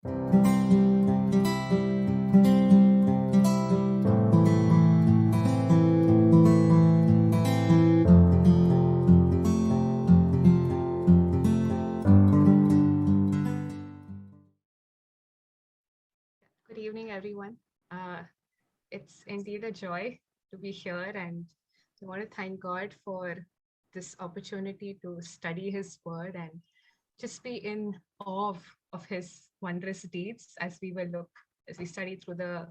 Good evening, everyone. It's indeed a joy to be here, and I want to thank God for this opportunity to study His Word and just be in awe of His wondrous deeds as we study through the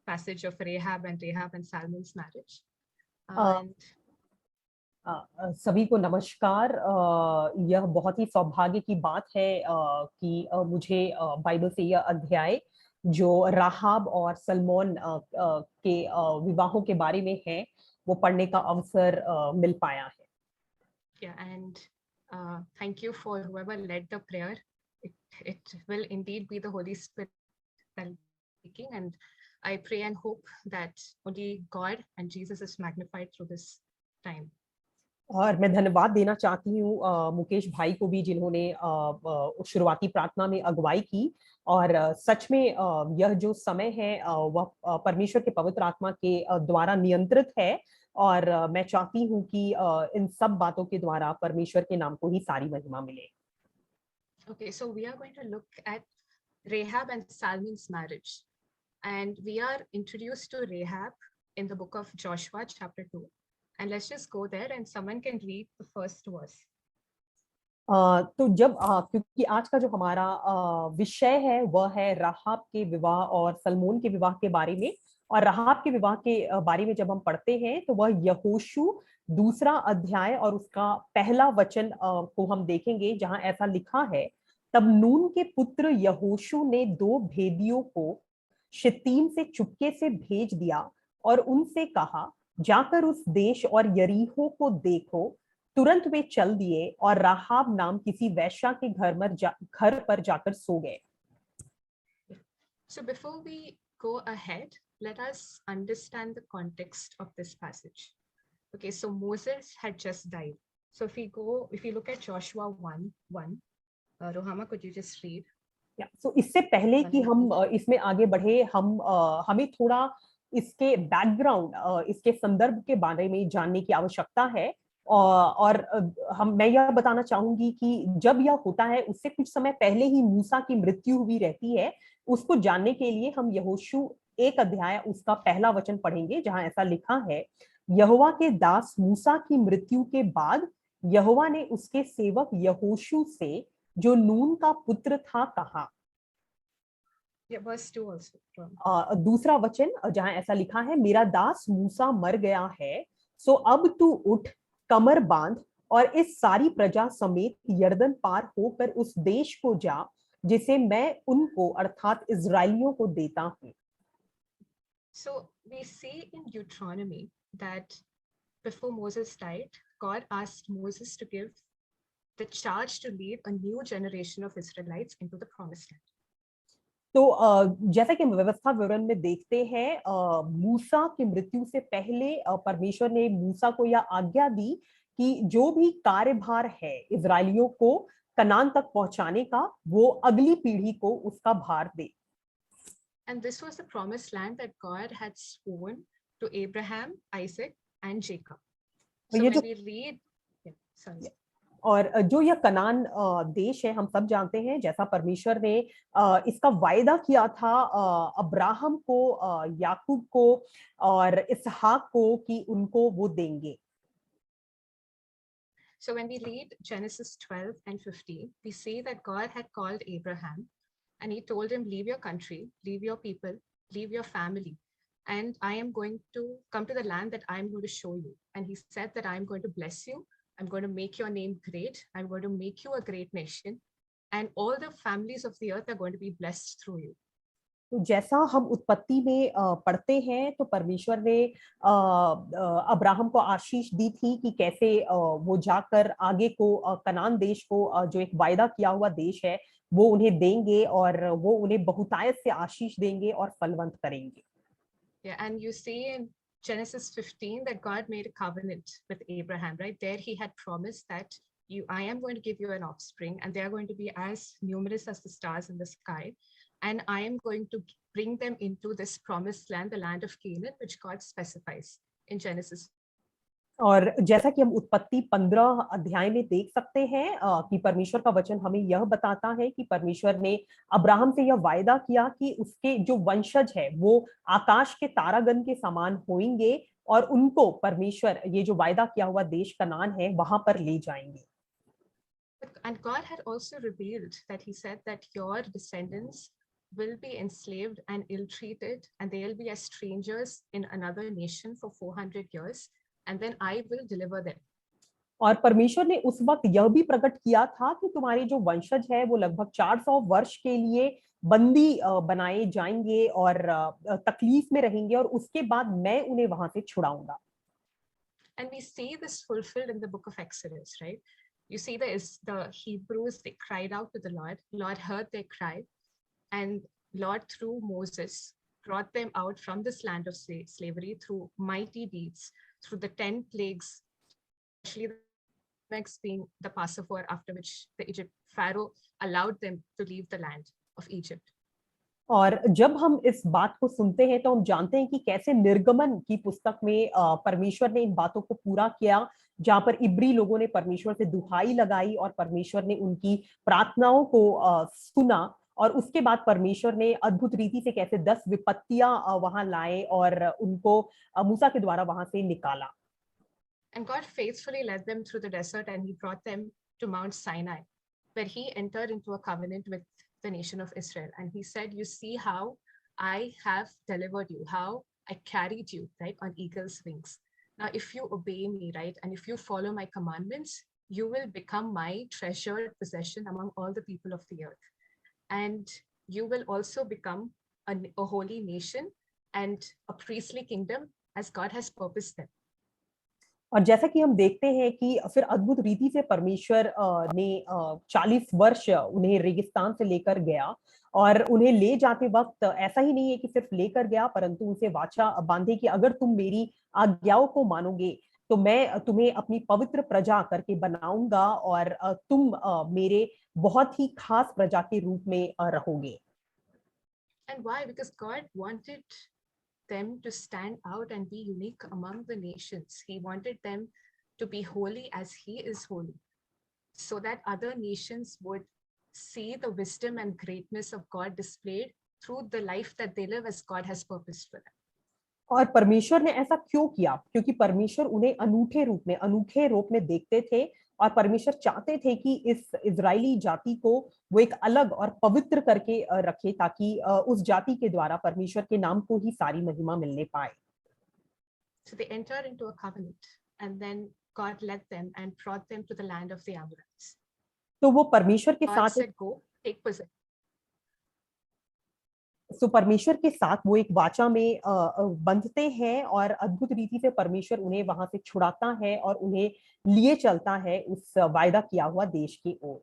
passage of Rahab and Salmon's marriage. And सभी को नमस्कार। यह बहुत ही सौभाग्य की बात है कि मुझे बाइबल से यह अध्याय जो राहाब और सलमोन के विवाहों के बारे में है वो पढ़ने का अवसर मिल पाया है। Yeah, and thank you for whoever led the prayer. It will indeed be the Holy Spirit that is speaking, and I pray and hope that only God and Jesus is magnified through this time. और मैं धन्यवाद देना चाहती हूँ मुकेश भाई को भी जिन्होंने शुरुआती प्रार्थना में अगुवाई की और सच में यह जो समय है वह परमेश्वर के पवित्र आत्मा के द्वारा नियंत्रित है और मैं चाहती हूँ कि इन सब बातों के द्वारा परमेश्वर के नाम को ही सारी महिमा मिले। Okay, so we are going to look at Rahab and Salmon's marriage, and we are introduced to Rahab in the book of Joshua chapter 2. And let's just go there and someone can read the first verse. तो जब क्योंकि आज का जो हमारा विषय है वह है राहाब के विवाह और सलमोन के विवाह के बारे में और राहाब के विवाह के बारे में जब हम पढ़ते हैं तो वह यहोशू दूसरा अध्याय और उसका पहला वचन को हम देखेंगे जहां ऐसा लिखा है, तब नून के पुत्र यहोशू ने 2 भेदियों को शित्तीम से चुपके से भेज दिया और उनसे कहा, जाकर उस देश और यरीहो को देखो। तुरंत वे चल दिए और राहाब नाम किसी वैश्या के घर पर जाकर सो गए। So before we go ahead, let us understand the context of this passage. Okay, so Moses had just died. So if we look at Joshua 1:1, Rohama, could you just read? So इससे पहले कि हम इसमें आगे बढ़े, हमें थोड़ा इसके बैकग्राउंड, इसके संदर्भ के बारे में जानने की आवश्यकता है और मैं यह बताना चाहूंगी कि जब यह होता है उससे कुछ समय पहले ही मूसा की मृत्यु हुई रहती है। उसको जानने के लिए हम यहोशू 1 अध्याय उसका पहला वचन पढ़ेंगे जहां ऐसा लिखा है, यहोवा के दास मूसा की मृत्यु के बाद यहोवा ने उसके सेवक यहोशू से जो नून का पुत्र था कहा। verse 2 also. दूसरा वचन जहां ऐसा लिखा है, मेरा दास मूसा मर गया है, सो अब तू उठ, कमर बांध और इस सारी प्रजा समेत यर्दन पार होकर उस देश को जा जिसे मैं उनको अर्थात इजराइलियों को देता हूं। So we see in Deuteronomy that before Moses died, God asked Moses to give the charge to lead a new generation of Israelites into the promised land. तो जैसा कि हम व्यवस्था विवरण में देखते हैं, मूसा की मृत्यु से पहले परमेश्वर ने मूसा को यह आज्ञा दी कि जो भी कार्यभार है इजरायलियों को कनान तक पहुंचाने का, वो अगली पीढ़ी को उसका भार दे। And this was the promised land that God had sworn to Abraham, Isaac, and Jacob. So when we read, और जो यह कनान देश है हम सब जानते हैं, जैसा परमेश्वर ने इसका वायदा किया था अब्राहम को, याकूब को और इसहाक को कि उनको वो देंगे। So when we read Genesis 12 and 15, we see that God had called Abraham and he told him, leave your country, leave your people, leave your family, and I am going to come to the land that I'm going to show you. And he said that I'm going to bless you. I'm going to make your name great. I'm going to make you a great nation. And all the families of the earth are going to be blessed through you. तो जैसा हम उत्पत्ति में पढ़ते हैं तो परमेश्वर ने अब्राहम को आशीष दी थी कि कैसे वो जाकर आगे को कनान देश को, जो एक वायदा किया हुआ देश है, वो उन्हें देंगे और वो उन्हें बहुतायत से आशीष देंगे और फलवंत करेंगे। Yeah, and you see in Genesis 15 that God made a covenant with Abraham, right? There he had promised that I am going to give you an offspring and they are going to be as numerous as the stars in the sky. and I am going to bring them into this promised land, the land of Canaan, which God specifies in Genesis. और जैसा कि हम उत्पत्ति 15 अध्याय में देख सकते हैं कि परमेश्वर का वचन हमें यह बताता है कि परमेश्वर ने अब्राहम से यह वायदा किया कि उसके जो वंशज है वो आकाश के तारागण के समान होंगे और उनको परमेश्वर ये जो वायदा किया हुआ देश कनान है वहां पर ले जाएंगे. And God had also revealed that he said that your descendants will be enslaved and ill-treated, and they'll be as strangers in another nation for 400 years, and then I will deliver them. और परमेश्वर ने उस वक्त यह भी प्रकट किया था कि तुम्हारे जो वंशज है वो लगभग 400 वर्ष के लिए बंदी बनाए जाएंगे और तकलीफ में रहेंगे और उसके बाद मैं उन्हें वहां से छुड़ाऊंगा. And we see this fulfilled in the book of Exodus, right? You see the Hebrews, they cried out to the Lord. Lord heard their cry, and Lord, through Moses, brought them out from this land of slavery through mighty deeds, through the 10 plagues, especially the next being the Passover, after which the Pharaoh allowed them to leave the land of Egypt. और जब हम इस बात को सुनते हैं तो हम जानते हैं कि कैसे निर्गमन की पुस्तक में परमेश्वर ने इन बातों को पूरा किया, जहां पर इब्री लोगों ने परमेश्वर से दुहाई लगाई और परमेश्वर ने उनकी प्रार्थनाओं को सुना और उसके बाद परमेश्वर ने अद्भुत रीति से कैसे 10 विपत्तियां वहां लाए और उनको मूसा के द्वारा वहां से निकाला. And God faithfully led them through the desert, and he brought them to Mount Sinai, where he entered into a covenant with the nation of Israel. And he said, you see how I have delivered you, how I carried you, right, on eagle's wings. Now, if you obey me, right, and if you follow my commandments, you will become my treasured possession among all the people of the earth. And you will also become a holy nation and a priestly kingdom as God has purposed them. और जैसा कि हम देखते हैं कि फिर अद्भुत रीति से परमेश्वर ने 40 वर्ष उन्हें रेगिस्तान से लेकर गया और उन्हें ले जाते वक्त ऐसा ही नहीं है कि सिर्फ लेकर गया परंतु उनसे वाचा बांधे कि अगर तुम मेरी आज्ञाओं को मानोगे तो मैं तुम्हें अपनी पवित्र प्रजा करके बनाऊंगा और तुम मेरे बहुत ही खास प्रजा के रूप में रहोगे. And why? Because God wanted them to stand out and be unique among the nations. He wanted them to be holy as he is holy, so that other nations would see the wisdom and greatness of God displayed through the life that they live as God has purposed for them. और परमेश्वर ने ऐसा क्यों किया? क्योंकि परमेश्वर उन्हें अनूठे रूप में देखते थे और परमेश्वर चाहते थे कि इस इजरायली जाति को वो एक अलग और पवित्र करके रखे ताकि उस जाति के द्वारा परमेश्वर के नाम को ही सारी महिमा मिलने पाए. So they entered into a covenant, and then God led them and brought them to the land of the Amorites. तो वो परमेश्वर के God साथ said, go, take possession. परमेश्वर के साथ वो एक वाचा में बंधते हैं और अद्भुत रीति से परमेश्वर उन्हें वहां से छुड़ाता है और उन्हें लिए चलता है उस वायदा किया हुआ देश की ओर.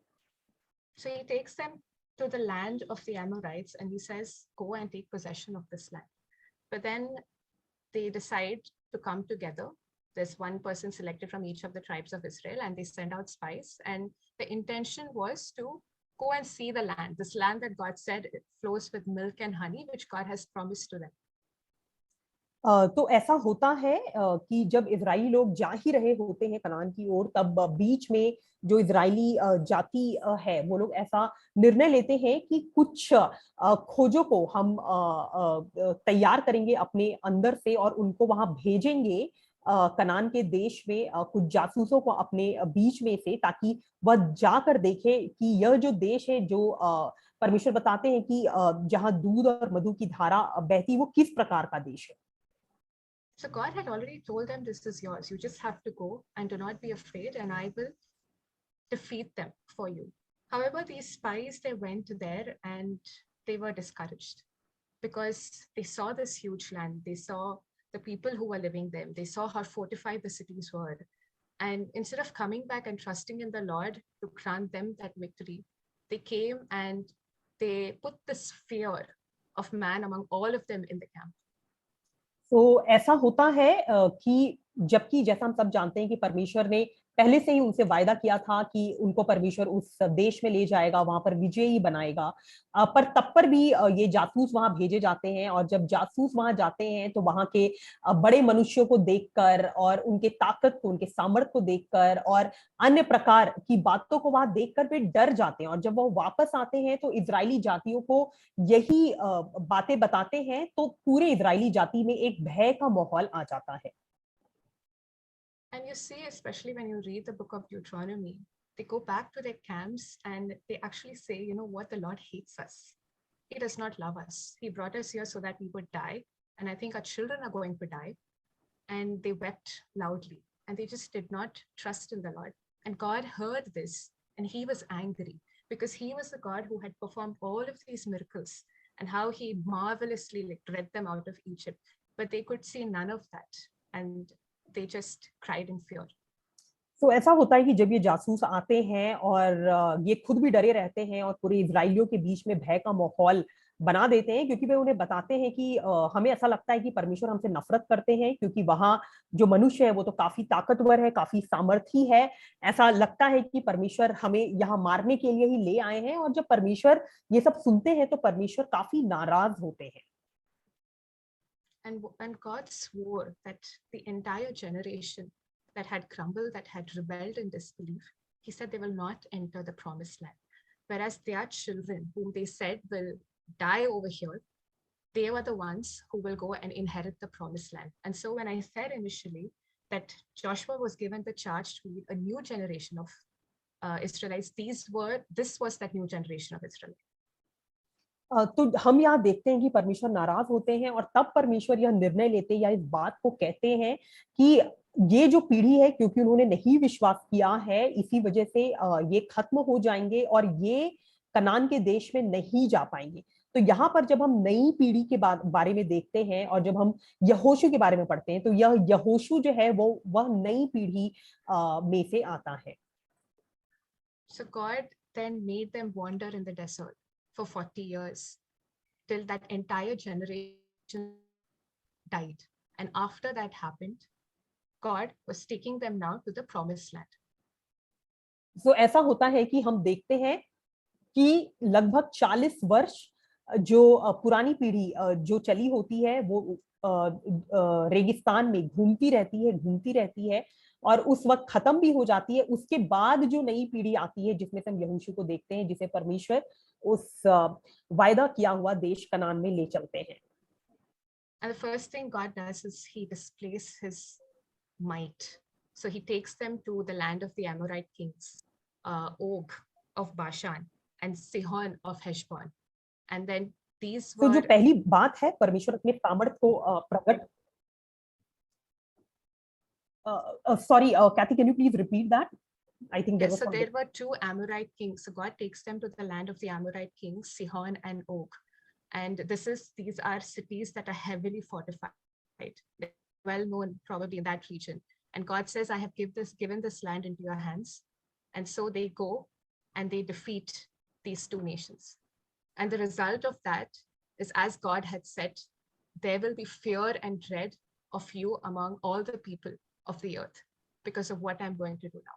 So he takes them to the land of the Amorites and he says, go and take possession of this land. But then they decide to come together. There's one person selected from each of the tribes of Israel and they send out spies. And the intention was to go and see the land, this land that God said it flows with milk and honey, which God has promised to them. तो ऐसा होता है कि जब Israeli लोग जा ही रहे होते हैं कनान की ओर तब बीच में जो इजरायली जाति है वो लोग ऐसा निर्णय लेते हैं कि कुछ खोजों को हम तैयार करेंगे अपने अंदर से और उनको वहां भेजेंगे कनान के देश में कुछ जासूसों को अपने बीच में से ताकि वह जाकर देखे कि यह जो देश है जो परमेश्वर बताते हैं कि जहां दूध और मधु की धारा बहती वो किस प्रकार का देश है. So God had already told them, this is yours. You just have to go and do not be afraid and I will defeat them for you. However, these spies, they went there and they were discouraged because they saw this huge land. They saw the people who were living there. They saw how fortified the cities were. And instead of coming back and trusting in the Lord to grant them that victory, they came and they put this fear of man among all of them in the camp. तो ऐसा होता है कि जबकि जैसा हम सब जानते हैं कि परमेश्वर ने पहले से ही उनसे वायदा किया था कि उनको परमेश्वर उस देश में ले जाएगा, वहां पर विजयी बनाएगा। पर तब पर भी ये जासूस वहां भेजे जाते हैं, और जब जासूस वहां जाते हैं तो वहां के बड़े मनुष्यों को देखकर और उनके ताकत को, उनके सामर्थ्य को देखकर और अन्य प्रकार की बातों को वहां देखकर वे डर जाते हैं। और जब वो वापस आते हैं तो इजरायली जातियों को यही बातें बताते हैं, तो पूरे इजरायली जाति में एक भय का माहौल आ जाता है। And you see, especially when you read the book of Deuteronomy, they go back to their camps and they actually say, you know what, the Lord hates us. He does not love us. He brought us here so that we would die. And I think our children are going to die. And they wept loudly and they just did not trust in the Lord. And God heard this and he was angry because he was the God who had performed all of these miracles and how he marvelously led them out of Egypt. But they could see none of that. And they just cried in fear. तो ऐसा होता है कि जब ये जासूस आते हैं और ये खुद भी डरे रहते हैं और पूरे इजरायलियों के बीच में भय का माहौल बना देते हैं, क्योंकि वे उन्हें बताते हैं कि हमें ऐसा लगता है कि परमेश्वर हमसे नफरत करते हैं, क्योंकि वहां जो मनुष्य है वो तो काफी ताकतवर है, काफी सामर्थी है। ऐसा लगता है कि परमेश्वर हमें यहाँ मारने के लिए ही ले आए हैं। और जब परमेश्वर ये सब सुनते हैं तो परमेश्वर काफी नाराज होते हैं। And God swore that the entire generation that had crumbled, that had rebelled in disbelief, he said they will not enter the promised land. Whereas their children, whom they said will die over here, they were the ones who will go and inherit the promised land. And so when I said initially that Joshua was given the charge to lead a new generation of Israelites, this was that new generation of Israelites. तो हम यहाँ देखते हैं कि परमेश्वर नाराज होते हैं, और तब परमेश्वर यह निर्णय लेते हैं या इस बात को कहते हैं कि ये जो पीढ़ी है, क्योंकि उन्होंने नहीं विश्वास किया है, इसी वजह से ये खत्म हो जाएंगे और ये कनान के देश में नहीं जा पाएंगे। तो यहाँ पर जब हम नई पीढ़ी के बारे में देखते हैं और जब हम यहोशू के बारे में पढ़ते हैं, तो यह यहोशू जो है वो वह नई पीढ़ी में से आता है। So God then made them wander in the desert for 40 years till that entire generation died. And after that happened, God was taking them now to the promised land. So ऐसा होता है कि हम देखते हैं कि लगभग 40 वर्ष जो पुरानी पीढ़ी जो चली होती है वो रेगिस्तान में घूमती रहती है और उस वक्त खत्म भी हो जाती है। उसके बाद जो नई पीढ़ी आती है जिसमें से हम यहोशू को देखते हैं, जिसे परमेश्वर उस वायदा किया हुआ देश कनान में ले चलते हैं। And the first thing God does is he displays his might. So he takes them to the land of the Amorite kings, Og of Bashan and Sihon of Heshbon. And then these were... तो जो पहली बात है, परमेश्वर अपने सामर्थ को प्रकट... Sorry, Kathy, can you please repeat that? I think yes, so there were two Amorite kings. So God takes them to the land of the Amorite kings, Sihon and Og. And these are cities that are heavily fortified, well known probably in that region. And God says, I have given this land into your hands. And so they go and they defeat these two nations. And the result of that is, as God had said, there will be fear and dread of you among all the people of the earth because of what I'm going to do now.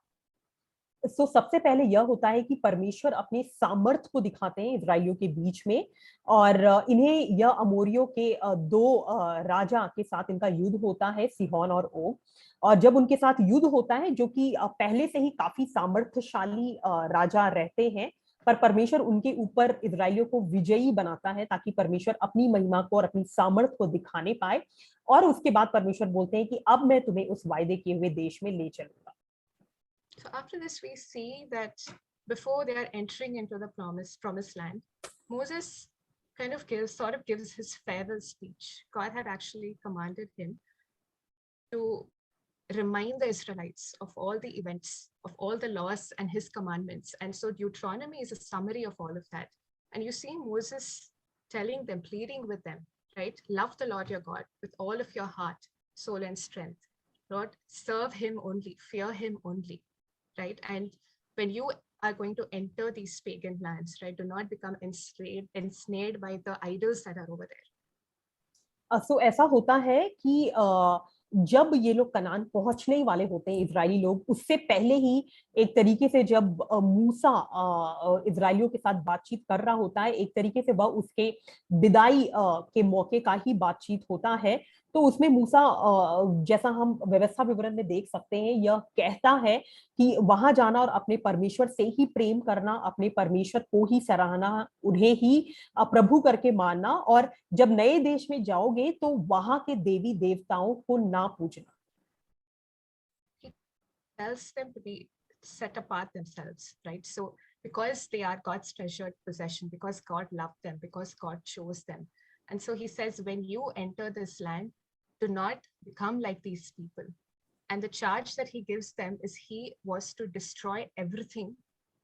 So, सबसे पहले यह होता है कि परमेश्वर अपने सामर्थ को दिखाते हैं इजराइलियों के बीच में, और इन्हें यह अमोरियों के दो राजा के साथ इनका युद्ध होता है, सिहोन और ओग। और जब उनके साथ युद्ध होता है, जो कि पहले से ही काफी सामर्थ्यशाली राजा रहते हैं, पर परमेश्वर उनके ऊपर इजराइलियों को विजयी बनाता है ताकि परमेश्वर अपनी महिमा को और अपनी सामर्थ को दिखाने पाए। और उसके बाद परमेश्वर बोलते हैं कि अब मैं तुम्हें उस वायदे किए हुए देश में ले चलूंगा। So after this, we see that before they are entering into the promised land, Moses kind of gives his farewell speech. God had actually commanded him to remind the Israelites of all the events, of all the laws and his commandments. And so Deuteronomy is a summary of all of that. And you see Moses telling them, pleading with them, right? Love the Lord your God with all of your heart, soul, and strength. Lord, serve him only, fear him only. Right? And when you are going to enter these pagan lands, right, do not become ensnared by the idols that are over there. So ऐसा होता है कि जब ये लोग कनान पहुंचने ही वाले होते हैं इजरायली लोग, उससे पहले ही एक तरीके से जब मूसा इजरायलियों के साथ बातचीत कर रहा होता है, एक तरीके से वह उसके विदाई के मौके का ही बातचीत होता है। तो उसमें मूसा जैसा हम व्यवस्था विवरण में देख सकते हैं, यह कहता है कि वहां जाना और अपने परमेश्वर से ही प्रेम करना, अपने परमेश्वर को ही सराहना, उन्हें ही प्रभु करके मानना, और जब नए देश में जाओगे तो वहां के देवी देवताओं को ना पूजना। He tells them to be set apart themselves, right? So because they are God's treasured possession, because God loved them, because God chose them. And so he says, when you enter this land, do not become like these people. And the charge that he gives them is he was to destroy everything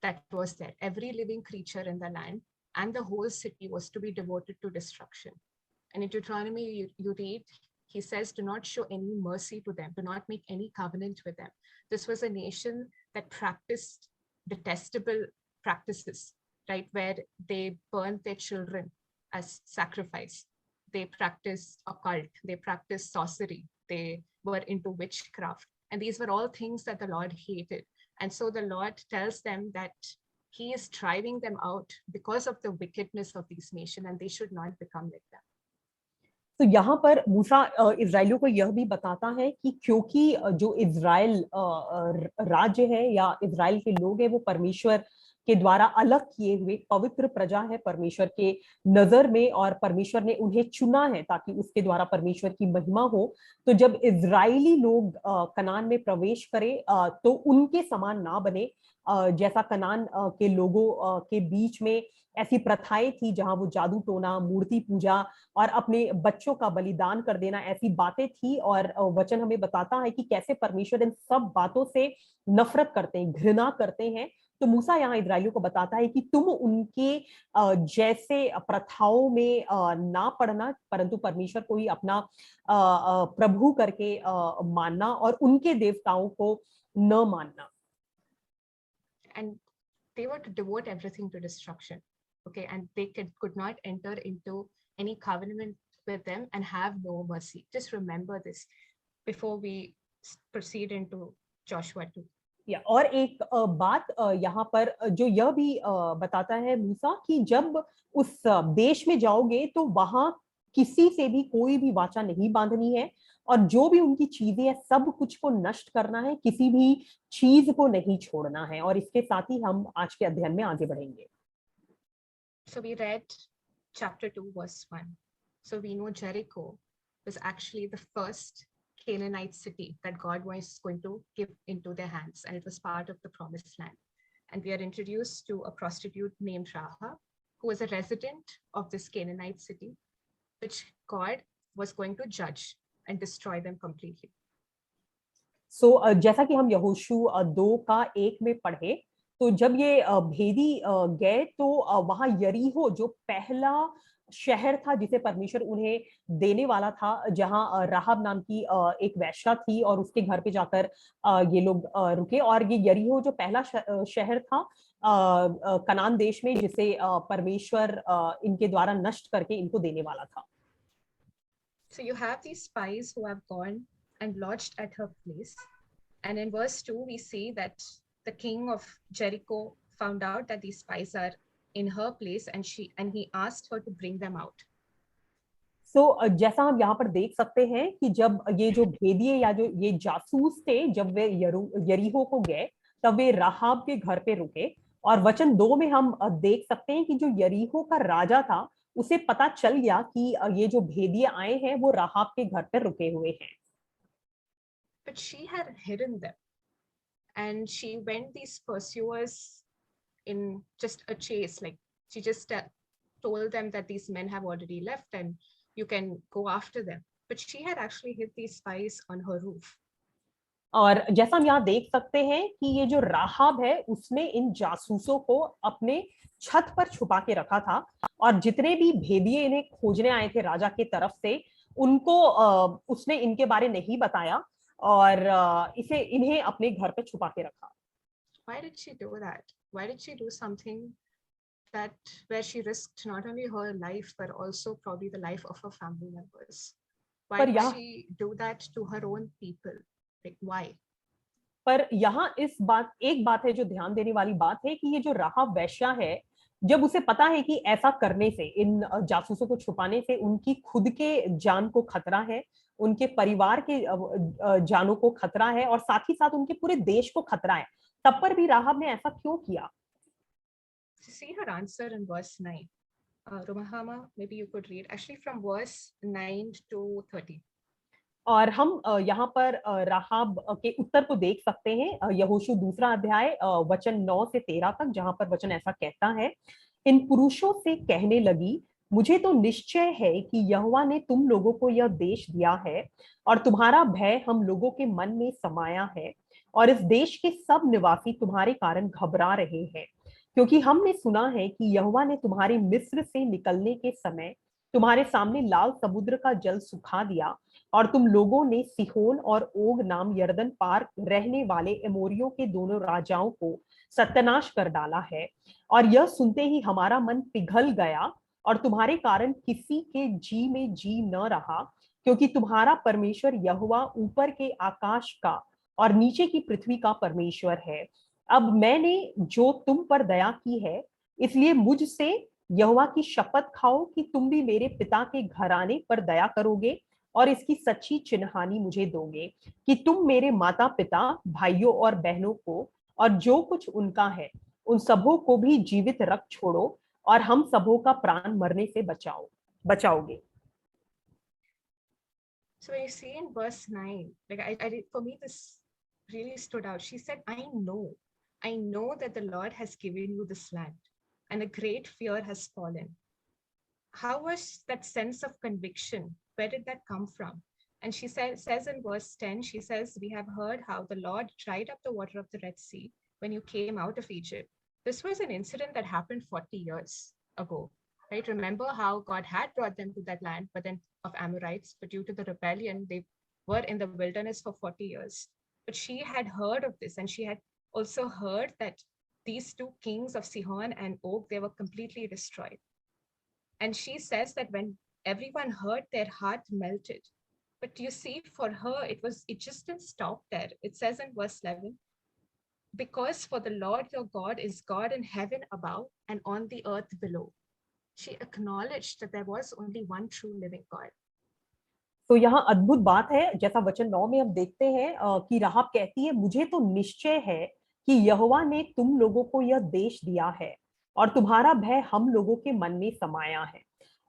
that was there, every living creature in the land, and the whole city was to be devoted to destruction. And in Deuteronomy, you read, he says, do not show any mercy to them, do not make any covenant with them. This was a nation that practiced detestable practices, right? Where they burned their children as sacrifice. They practiced occult, they practiced sorcery, they were into witchcraft. And these were all things that the Lord hated. And so the Lord tells them that he is driving them out because of the wickedness of these nations, and they should not become like them. तो यहाँ पर मूसा इजराइलियों को यह भी बताता है कि क्योंकि जो इजराइल राज्य है या इजराइल के लोग हैं, वो परमेश्वर के द्वारा अलग किए हुए पवित्र प्रजा है परमेश्वर के नजर में, और परमेश्वर ने उन्हें चुना है ताकि उसके द्वारा परमेश्वर की महिमा हो। तो जब इजराइली लोग कनान में प्रवेश करें तो उनके समान ना बने, जैसा कनान के लोगों के बीच में ऐसी प्रथाएं थी जहां वो जादू टोना, मूर्ति पूजा और अपने बच्चों का बलिदान कर देना, ऐसी बातें थी। और वचन हमें बताता है कि कैसे परमेश्वर इन सब बातों से नफरत करते हैं, घृणा करते हैं। तो मूसा यहाँ इजराइलियों को बताता है कि तुम उनके जैसे प्रथाओं में ना पड़ना, परंतु परमेश्वर को ही अपना प्रभु करके मानना और उनके देवताओं को न मानना। And they were to devote everything to destruction. Okay, and they could not enter into any covenant with them and have no mercy. Just remember this before we proceed into Joshua 2. या और एक बात यहाँ पर जो यह भी बताता है मूसा कि जब उस देश में जाओगे तो वहां किसी से भी कोई भी वाचा नहीं बांधनी है, और जो भी उनकी चीजें है सब कुछ को नष्ट करना है, किसी भी चीज को नहीं छोड़ना है। और इसके साथ ही हम आज के अध्ययन में आगे बढ़ेंगे। So we read chapter 2, verse 1. So we know Jericho was actually the first Canaanite city that God was going to give into their hands, and it was part of the promised land. And we are introduced to a prostitute named Rahab, who was a resident of this Canaanite city, which God was going to judge and destroy them completely. सो जैसा कि हम यहोशू 2:1 में पढ़े, तो जब ये भेदी गए तो वहां यरीहो जो पहला शहर था जिसे परमेश्वर उन्हें देने वाला था, जहां राहब नाम की एक वेश्या थी और उसके घर पे जाकर ये लोग रुके। और ये यरीहो जो पहला शहर था कनान देश में, जिसे परमेश्वर इनके द्वारा नष्ट करके इनको देने वाला था। So you have these spies who have gone and lodged at her place. And in verse 2, we see that the king of Jericho found out that these spies are in her place, and he asked her to bring them out. सो जैसा हम यहाँ पर देख सकते हैं कि जब ये जो भेदिए या जो ये जासूस थे, जब वे यरीहो को गए तब वे राहाब के घर पे रुके। और वचन 2 में हम देख सकते हैं कि जो यरीहो का राजा था उसे पता चल गया कि ये जो भेदिए आए हैं वो राहाब के घर पे रुके हुए हैं। But she had hidden them, and she went these pursuers in just a chase. Like she just told them that these men have already left and you can go after them. But she had actually hid these spies on her roof. और जैसा हम यहाँ देख सकते हैं कि ये जो राहाब है उसने इन जासूसों को अपने छत पर छुपा के रखा था, और जितने भी भेदिए इन्हें खोजने आए थे राजा के तरफ से, उनको उसने इनके बारे नहीं बताया और इसे इन्हें अपने घर पे छुपा के रखा। Why did she do that? Why did she do something that where she risked not only her life but also probably the life of her family members? Why पर did यहाँ she do that to her own people? Like, why? पर यहाँ इस बात एक बात है जो ध्यान देने वाली बात है कि ये जो राहाब वेश्या है, जब उसे पता है कि ऐसा करने से, इन जासूसों को छुपाने से उनकी खुद के जान को खतरा है, उनके परिवार के जानों को खतरा है और साथ ही साथ उनके पूरे देश को खतरा है, तब पर भी राहाब ने ऐसा क्यों किया? See her answer in verse 9. Rumahama, maybe you could read actually from verse 9 to 30. और हम यहाँ पर राहाब के उत्तर को देख सकते हैं, यहोशू 2 अध्याय वचन 9 से 13 तक, जहां पर वचन ऐसा कहता है, इन पुरुषों से कहने लगी, मुझे तो निश्चय है कि यहोवा ने तुम लोगों को यह देश दिया है और तुम्हारा भय हम लोगों के मन में समाया है और इस देश के सब निवासी तुम्हारे कारण घबरा रहे हैं, क्योंकि हमने सुना है कि यहोवा ने तुम्हारे मिस्र से निकलने के समय तुम्हारे सामने लाल समुद्र का जल सुखा दिया और तुम लोगों ने सिहोन और ओग नाम यरदन पार रहने वाले एमोरियों के दोनों राजाओं को सत्यानाश कर डाला है। और यह सुनते ही हमारा मन पिघल गया और तुम्हारे कारण किसी के जी में जी न रहा, क्योंकि तुम्हारा परमेश्वर यहोवा ऊपर के आकाश का और नीचे की पृथ्वी का परमेश्वर है। अब मैंने जो तुम पर दया की है, इसलिए मुझसे यहोवा की शपथ खाओ कि तुम भी मेरे पिता के घराने पर दया करोगे और इसकी सच्ची चिन्हानी मुझे दोगे कि तुम मेरे माता पिता, भाइयों और बहनों को और जो कुछ उनका है उन सबों को भी जीवित रख छोड़ो और हम सबों का प्राण मरने से बचाओगे। So when you see in verse 9, like for me, this really stood out. She said, I know that the Lord has given you this land and a great fear has fallen. How was that sense of conviction? Where did that come from? And she says in verse 10, she says, we have heard how the Lord dried up the water of the Red Sea when you came out of Egypt. This was an incident that happened 40 years ago, right? Remember how God had brought them to that land, but then of Amorites, but due to the rebellion, they were in the wilderness for 40 years. But she had heard of this, and she had also heard that these two kings of Sihon and Og, they were completely destroyed. And she says that when everyone heard, their heart melted. But you see, for her, it just didn't stop there. It says in verse 11, because for the Lord your God is God in heaven above and on the earth below. She acknowledged that there was only one true living God. तो यहाँ अद्भुत बात है, जैसा वचन 9 में हम देखते हैं कि राहाब कहती है, मुझे तो निश्चय है कि यहोवा ने तुम लोगों को यह देश दिया है और तुम्हारा भय हम लोगों के मन में समाया है।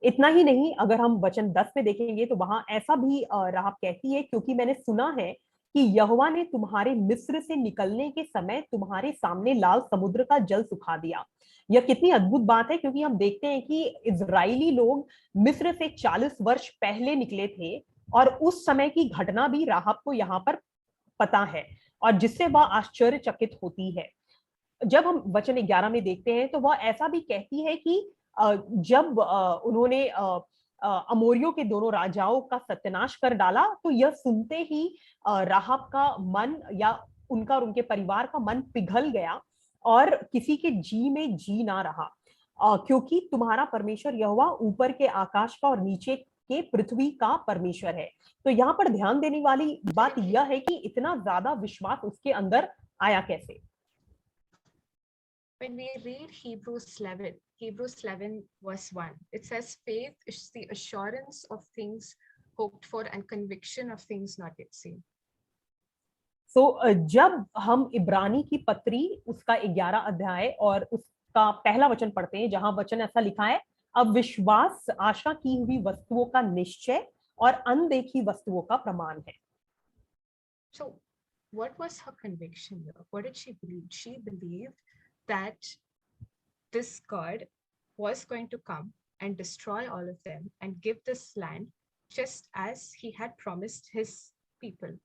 इतना ही नहीं, अगर हम वचन 10 में देखेंगे तो वहां ऐसा भी राहाब कहती है, क्योंकि मैंने सुना है कि यहोवा ने तुम्हारे मिस्र से निकलने के समय तुम्हारे सामने लाल समुद्र का जल सुखा दिया। यह कितनी अद्भुत बात है, क्योंकि हम देखते हैं कि इजरायली लोग मिस्र से 40 वर्ष पहले निकले थे और उस समय की घटना भी राहाब को यहाँ पर पता है और जिससे वह आश्चर्यचकित होती है। जब हम वचन 11 में देखते हैं तो वह ऐसा भी कहती है कि जब उन्होंने अमोरियों के दोनों राजाओं का सत्यानाश कर डाला, तो यह सुनते ही राहाब का मन या उनका और उनके परिवार का मन पिघल गया और किसी के जी में जी ना रहा, क्योंकि तुम्हारा परमेश्वर यहोवा ऊपर के आकाश का और नीचे के पृथ्वी का परमेश्वर है। तो यहाँ पर ध्यान देने वाली बात यह है कि इतना ज्यादा विश्वास उसके अंदर आया कैसे। When we read Hebrews 11 verse 1, it says faith is the assurance of things hoped for and conviction of things not yet seen. So जब हम इब्रानी की पत्री उसका 11 अध्याय और उसका पहला वचन पढ़ते हैं, जहां वचन ऐसा लिखा है, अब विश्वास आशा की हुई वस्तुओं का निश्चय और अनदेखी वस्तुओं का प्रमाण है। So what was her conviction here? What did she believe? She believed that this God was going to come and destroy all of them and give this land just as he had promised his people.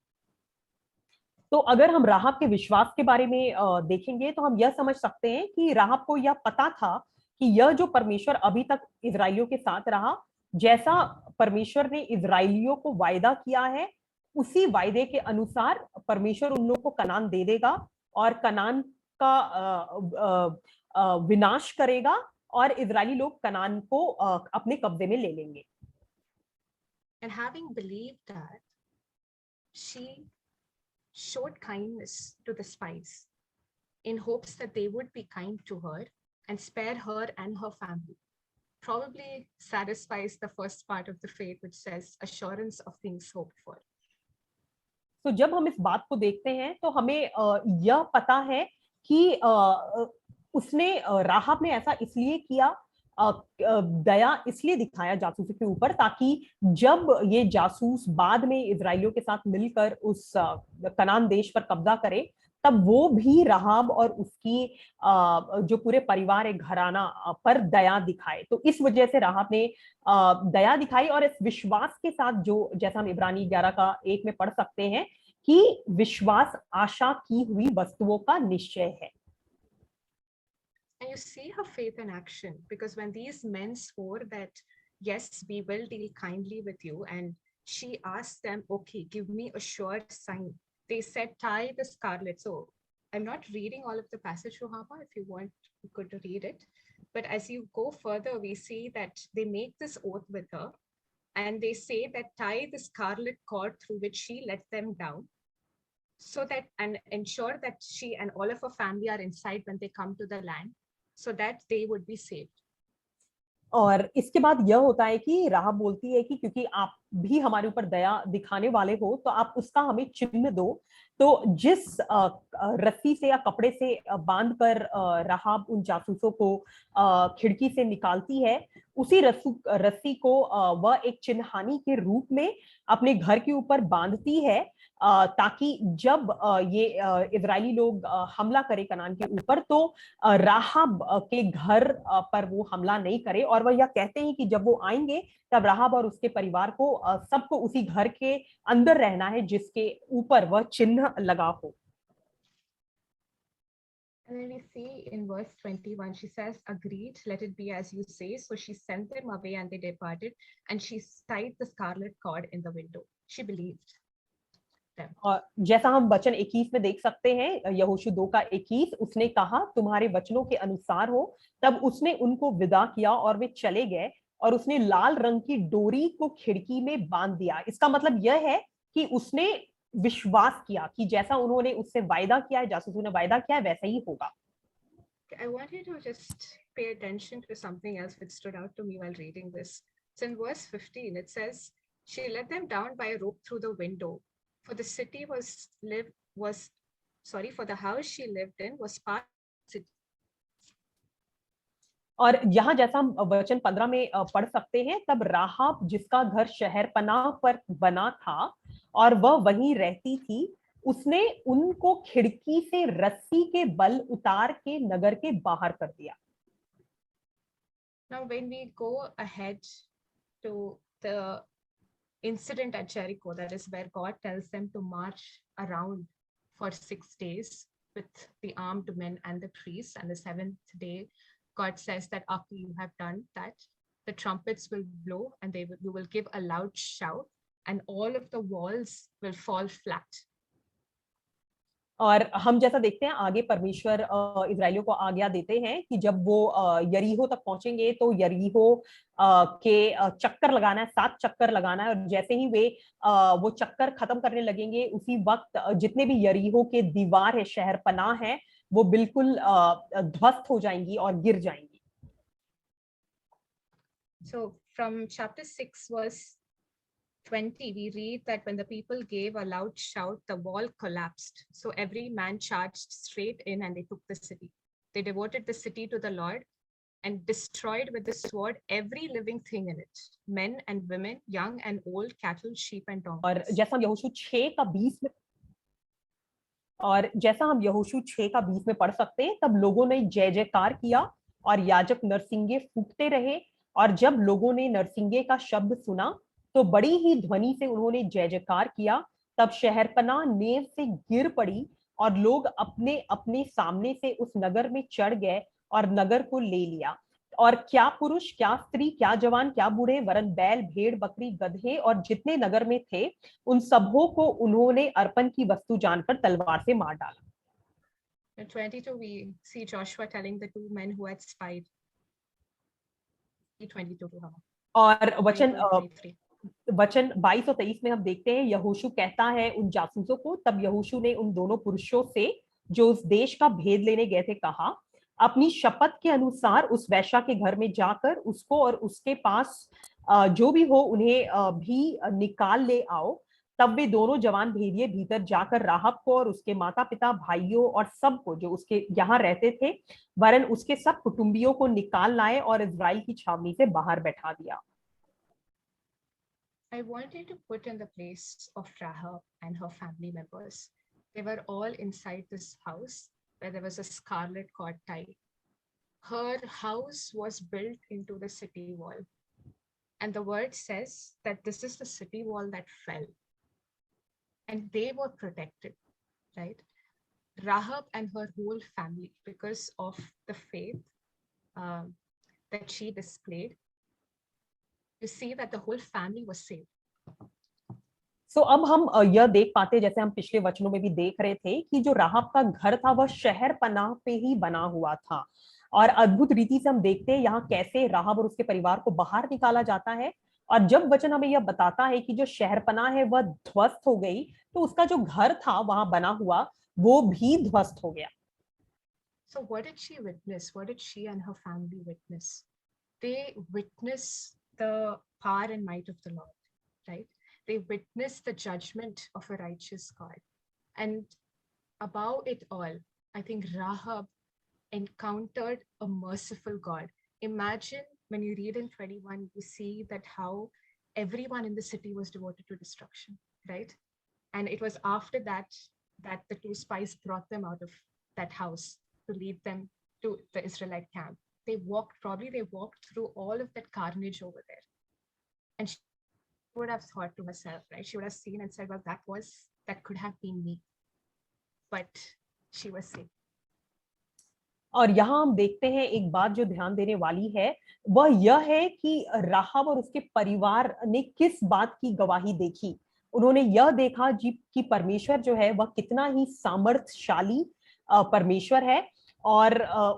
तो अगर हम राहाब के विश्वास के बारे में देखेंगे तो हम यह समझ सकते हैं कि राहाब को यह पता था कि यह जो परमेश्वर अभी तक इजराइलियों के साथ रहा, जैसा परमेश्वर ने इजराइलियों को वायदा किया है, उसी वायदे के अनुसार परमेश्वर उन लोगों को कनान दे देगा और कनान का विनाश करेगा और इजरायली लोग कनान को अपने कब्जे में ले लेंगे। And having believed that, she showed kindness to the spies in hopes that they would be kind to her and spare her and her family. Probably satisfies the first part of the faith, which says assurance of things hoped for. तो जब हम इस बात को देखते हैं तो हमें यह पता है कि उसने राहब ने ऐसा इसलिए किया, दया इसलिए दिखाया जासूसों के ऊपर, ताकि जब ये जासूस बाद में इजराइलियों के साथ मिलकर उस कनान देश पर कब्जा करे, तब वो भी राहब और उसकी जो पूरे परिवार है, घराना पर दया दिखाए। तो इस वजह से राहब ने दया दिखाई, और इस विश्वास के साथ, जो जैसा हम इब्रानी 11:1 में पढ़ सकते हैं कि विश्वास आशा की हुई वस्तुओं का निश्चय है। And you see her faith in action, because when these men swore that, yes, we will deal kindly with you, and she asked them, okay, give me a sure sign. They said, tie the scarlet. So I'm not reading all of the passage, Rohama. If you want, you could read it. But as you go further, we see that they make this oath with her, and they say that tie the scarlet cord through which she let them down, so that, and ensure that she and all of her family are inside when they come to the land, so that they would be saved. और इसके बाद यह होता है कि राहब बोलती है कि क्योंकि आप भी हमारे ऊपर दया दिखाने वाले हो, तो आप उसका हमें चिन्ह दो। तो जिस रस्सी से या कपड़े से बांधकर राहब उन जासूसों को खिड़की से निकालती है, उसी रस्सी को वह एक चिन्हानी के रूप में अपने घर के ऊपर बांधती है, ताकि जब ये इजरायली लोग हमला करें कनान के ऊपर, तो राहब के घर पर वो हमला नहीं करे। और वह यह कहते हैं कि जब वो आएंगे तब राहब और उसके परिवार को सबको उसी घर के अंदर रहना है जिसके ऊपर वह चिन्ह लगा हो। And then we see in verse 21, she says, agreed, let it be as you say. So she sent them away and they departed, and she tied the scarlet cord in the window. She believed them. और जैसा हम वचन 21 में देख सकते हैं, यहोशू 2:21, उसने कहा तुम्हारे वचनों के अनुसार हो। तब उसने उनको विदा किया और वे चले गए, और उसने लाल रंग की डोरी को खिड़की में बांध दिया। इसका मतलब यह है कि उसने विश्वास किया कि जैसा उन्होंने उससे वायदा किया है, जासूसों ने वायदा किया है, वैसा ही होगा। I want you to just pay attention to something else which stood out to me while reading this. So in verse 15, it says, she let them down by a rope through the window. For the house she lived in was part of the city. और यहाँ जैसा हम वचन 15 में पढ़ सकते हैं, तब राहब जिसका घर शहर पनाह पर बना था और वह वहीं रहती थी, उसने उनको खिड़की से रस्सी के बल उतार के नगर के बाहर कर दिया। Now when we go ahead to the incident at Jericho, that is where God tells them to march around for 6 days with the armed men and the priests, and the 7th day God says that after you have done that, the trumpets will blow and you will give a loud shout, and all of the walls will fall flat. और हम जैसा देखते हैं आगे परमेश्वर इजराइलियों को आज्ञा देते हैं कि जब वो यरीहो तक पहुंचेंगे तो यरीहो के चक्कर लगाना है, 7 चक्कर लगाना है। और जैसे ही वे वो चक्कर खत्म करने लगेंगे, उसी वक्त जितने भी यरीहो के दीवार है, शहर पनाह है, वो बिल्कुल ध्वस्त हो जाएंगी और गिर जाएंगी। So from chapter 6 verse 20, we read that when the people gave a loud shout, the wall collapsed. So every man charged straight in and they took the city. They devoted the city to the Lord and destroyed with the sword every living thing in it, men and women, young and old, cattle, sheep and donkeys. और जैसा हम यहोशू 6:20 में पढ़ सकते हैं, तब लोगों ने जय जयकार किया और याजक नरसिंगे फूंकते रहे, और जब लोगों ने नरसिंगे का शब्द सुना तो बड़ी ही ध्वनि से उन्होंने जय जयकार किया। तब शहरपनाह नेव से गिर पड़ी और लोग अपने अपने सामने से उस नगर में चढ़ गए और नगर को ले लिया। और क्या पुरुष, क्या स्त्री, क्या जवान, क्या बूढ़े, वरन बैल, भेड़, बकरी, गधे और जितने नगर में थे, उन सबों को उन्होंने अर्पण की वस्तु जानकर तलवार से मार डाला। In 22, we see Joshua telling the 2 men who had spied. 22 और वचन वचन 22 और 23 में हम देखते हैं यहोशू कहता है उन जासूसों को, तब यहोशू ने उन दोनों पुरुषों से जो उस देश का भेद लेने गए थे कहा, अपनी शपथ के अनुसार उस वैश्या के घर में जाकर उसको और उसके पास जो भी हो उन्हें भी निकाल ले आओ। तब वे दोनों जवान भेदिए भीतर जाकर राहब को और उसके माता पिता भाइयों और सबको जो उसके यहाँ रहते थे वरन उसके सब कुटुंबियों को निकाल लाए और इजराइल की छावनी से बाहर बैठा दिया। I want you to put in the place of Rahab and her family members. They were all inside this house where there was a scarlet cord tied. Her house was built into the city wall. And the word says that this is the city wall that fell. And they were protected, right? Rahab and her whole family, because of the faith that she displayed, you see that the whole family was saved. सो अब हम यह देख पाते, जैसे हम पिछले वचनों में भी देख रहे थे, कि जो राहब का घर था वह शहर पनाह पे ही बना हुआ था। और अद्भुत रीति से हम देखते हैं यहाँ कैसे राहब और उसके परिवार को बाहर निकाला जाता है। और जब वचन हमें यह बताता है कि जो शहर पनाह है वह ध्वस्त हो गई, तो उसका जो घर था वहां बना हुआ वो भी ध्वस्त हो गया। So what did she witness? What did she and her family witness? They witnessed the power and might of the Lord, right? They witnessed the judgment of a righteous God. And above it all, I think Rahab encountered a merciful God. Imagine when you read in 21, you see that how everyone in the city was devoted to destruction, right? And it was after that that the two spies brought them out of that house to lead them to the Israelite camp. They walked through all of that carnage over there. And she would have thought to herself, right? She would have seen and said, well, that could have been me. But she was safe. और यहाँ हम देखते हैं एक बात जो ध्यान देने वाली है वह यह है कि राहब और उसके परिवार ने किस बात की गवाही देखी। उन्होंने यह देखा जी कि परमेश्वर जो है वह कितना ही सामर्थ्यशाली परमेश्वर है। और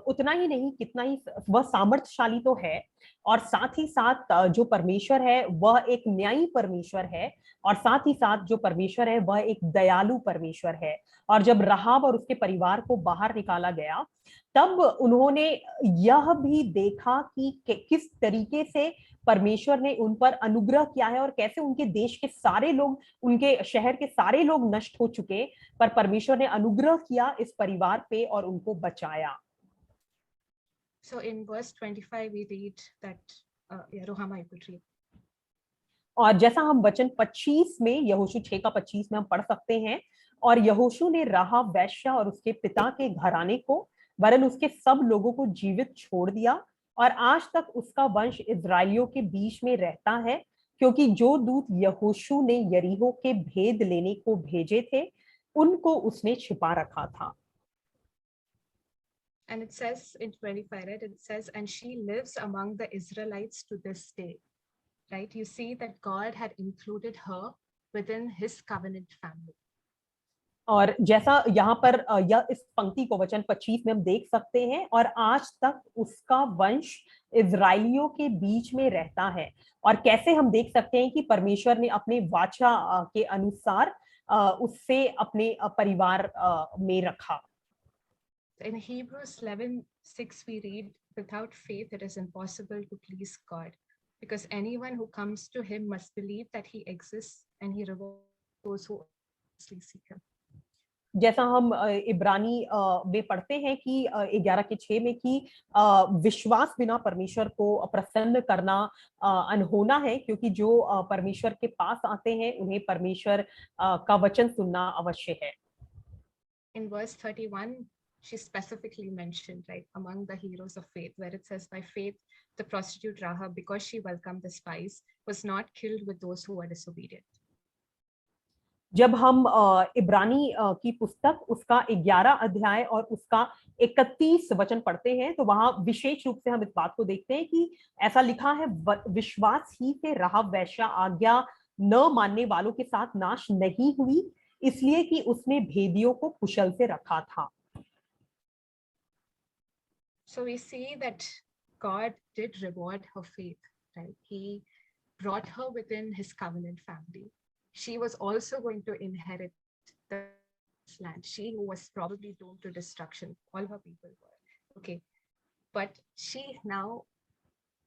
उतना ही नहीं, कितना ही वह सामर्थ्यशाली तो है, और साथ ही साथ जो परमेश्वर है वह एक न्यायी परमेश्वर है, और साथ ही साथ जो परमेश्वर है वह एक दयालु परमेश्वर है। और जब राहब और उसके परिवार को बाहर निकाला गया तब उन्होंने यह भी देखा कि किस तरीके से परमेश्वर ने उन पर अनुग्रह किया है और कैसे उनके देश के सारे लोग, उनके शहर के सारे लोग नष्ट हो चुके, पर परमेश्वर ने अनुग्रह किया इस परिवार पे और उनको बचाया। So in verse 25 we read that Rohama, you could read. और जैसा हम वचन 25 में, यहोशू 6 का 25 में हम पढ़ सकते हैं, और यहोशू ने राहब वैश्या और उसके पिता के घराने को वरन उसके सब लोगों को जीवित छोड़ दिया, और आज तक उसका वंश इजराइलियों के बीच में रहता है, क्योंकि जो दूत यहोशू ने यरीहो के भेद लेने को भेजे थे उनको उसने छिपा रखा था। And it says in 25, right? It says, and she lives among the Israelites to this day, right? You see that God had included her within his covenant family. और जैसा यहाँ पर यह इस पंक्ति को वचन 25 में हम देख सकते हैं, और आज तक उसका वंश इजराइलियों के बीच में रहता है, और कैसे हम देख सकते हैं कि परमेश्वर ने अपने वाचा के अनुसार उससे अपने परिवार में रखा। In Hebrews 11:6 we read, without faith it is impossible to please God, because anyone who comes to him must believe that he exists and he rewards those who earnestly seek him. जैसा हम इब्रानी में पढ़ते हैं कि 11:6 में कि विश्वास बिना परमेश्वर को प्रसन्न करना अनहोना है, क्योंकि जो परमेश्वर के पास आते हैं उन्हें परमेश्वर का वचन सुनना अवश्य है। In verse 31 she specifically mentioned, right, among the heroes of faith, where it says, by faith the prostitute Rahab, because she welcomed the spies, was not killed with those who were disobedient. जब हम इब्रानी की पुस्तक उसका 11 अध्याय और उसका 31 वचन पढ़ते हैं तो वहां विशेष रूप से हम इस बात को देखते हैं कि ऐसा लिखा है, विश्वास ही से राहब वैश्या आज्ञा न मानने वालों के साथ नाश नहीं हुई, इसलिए कि उसने भेदियों को कुशल से रखा था। So we see that God did reward her faith, right? He brought her within his covenant family. She was also going to inherit the land. She who was probably doomed to destruction, all her people were. Okay. But she now,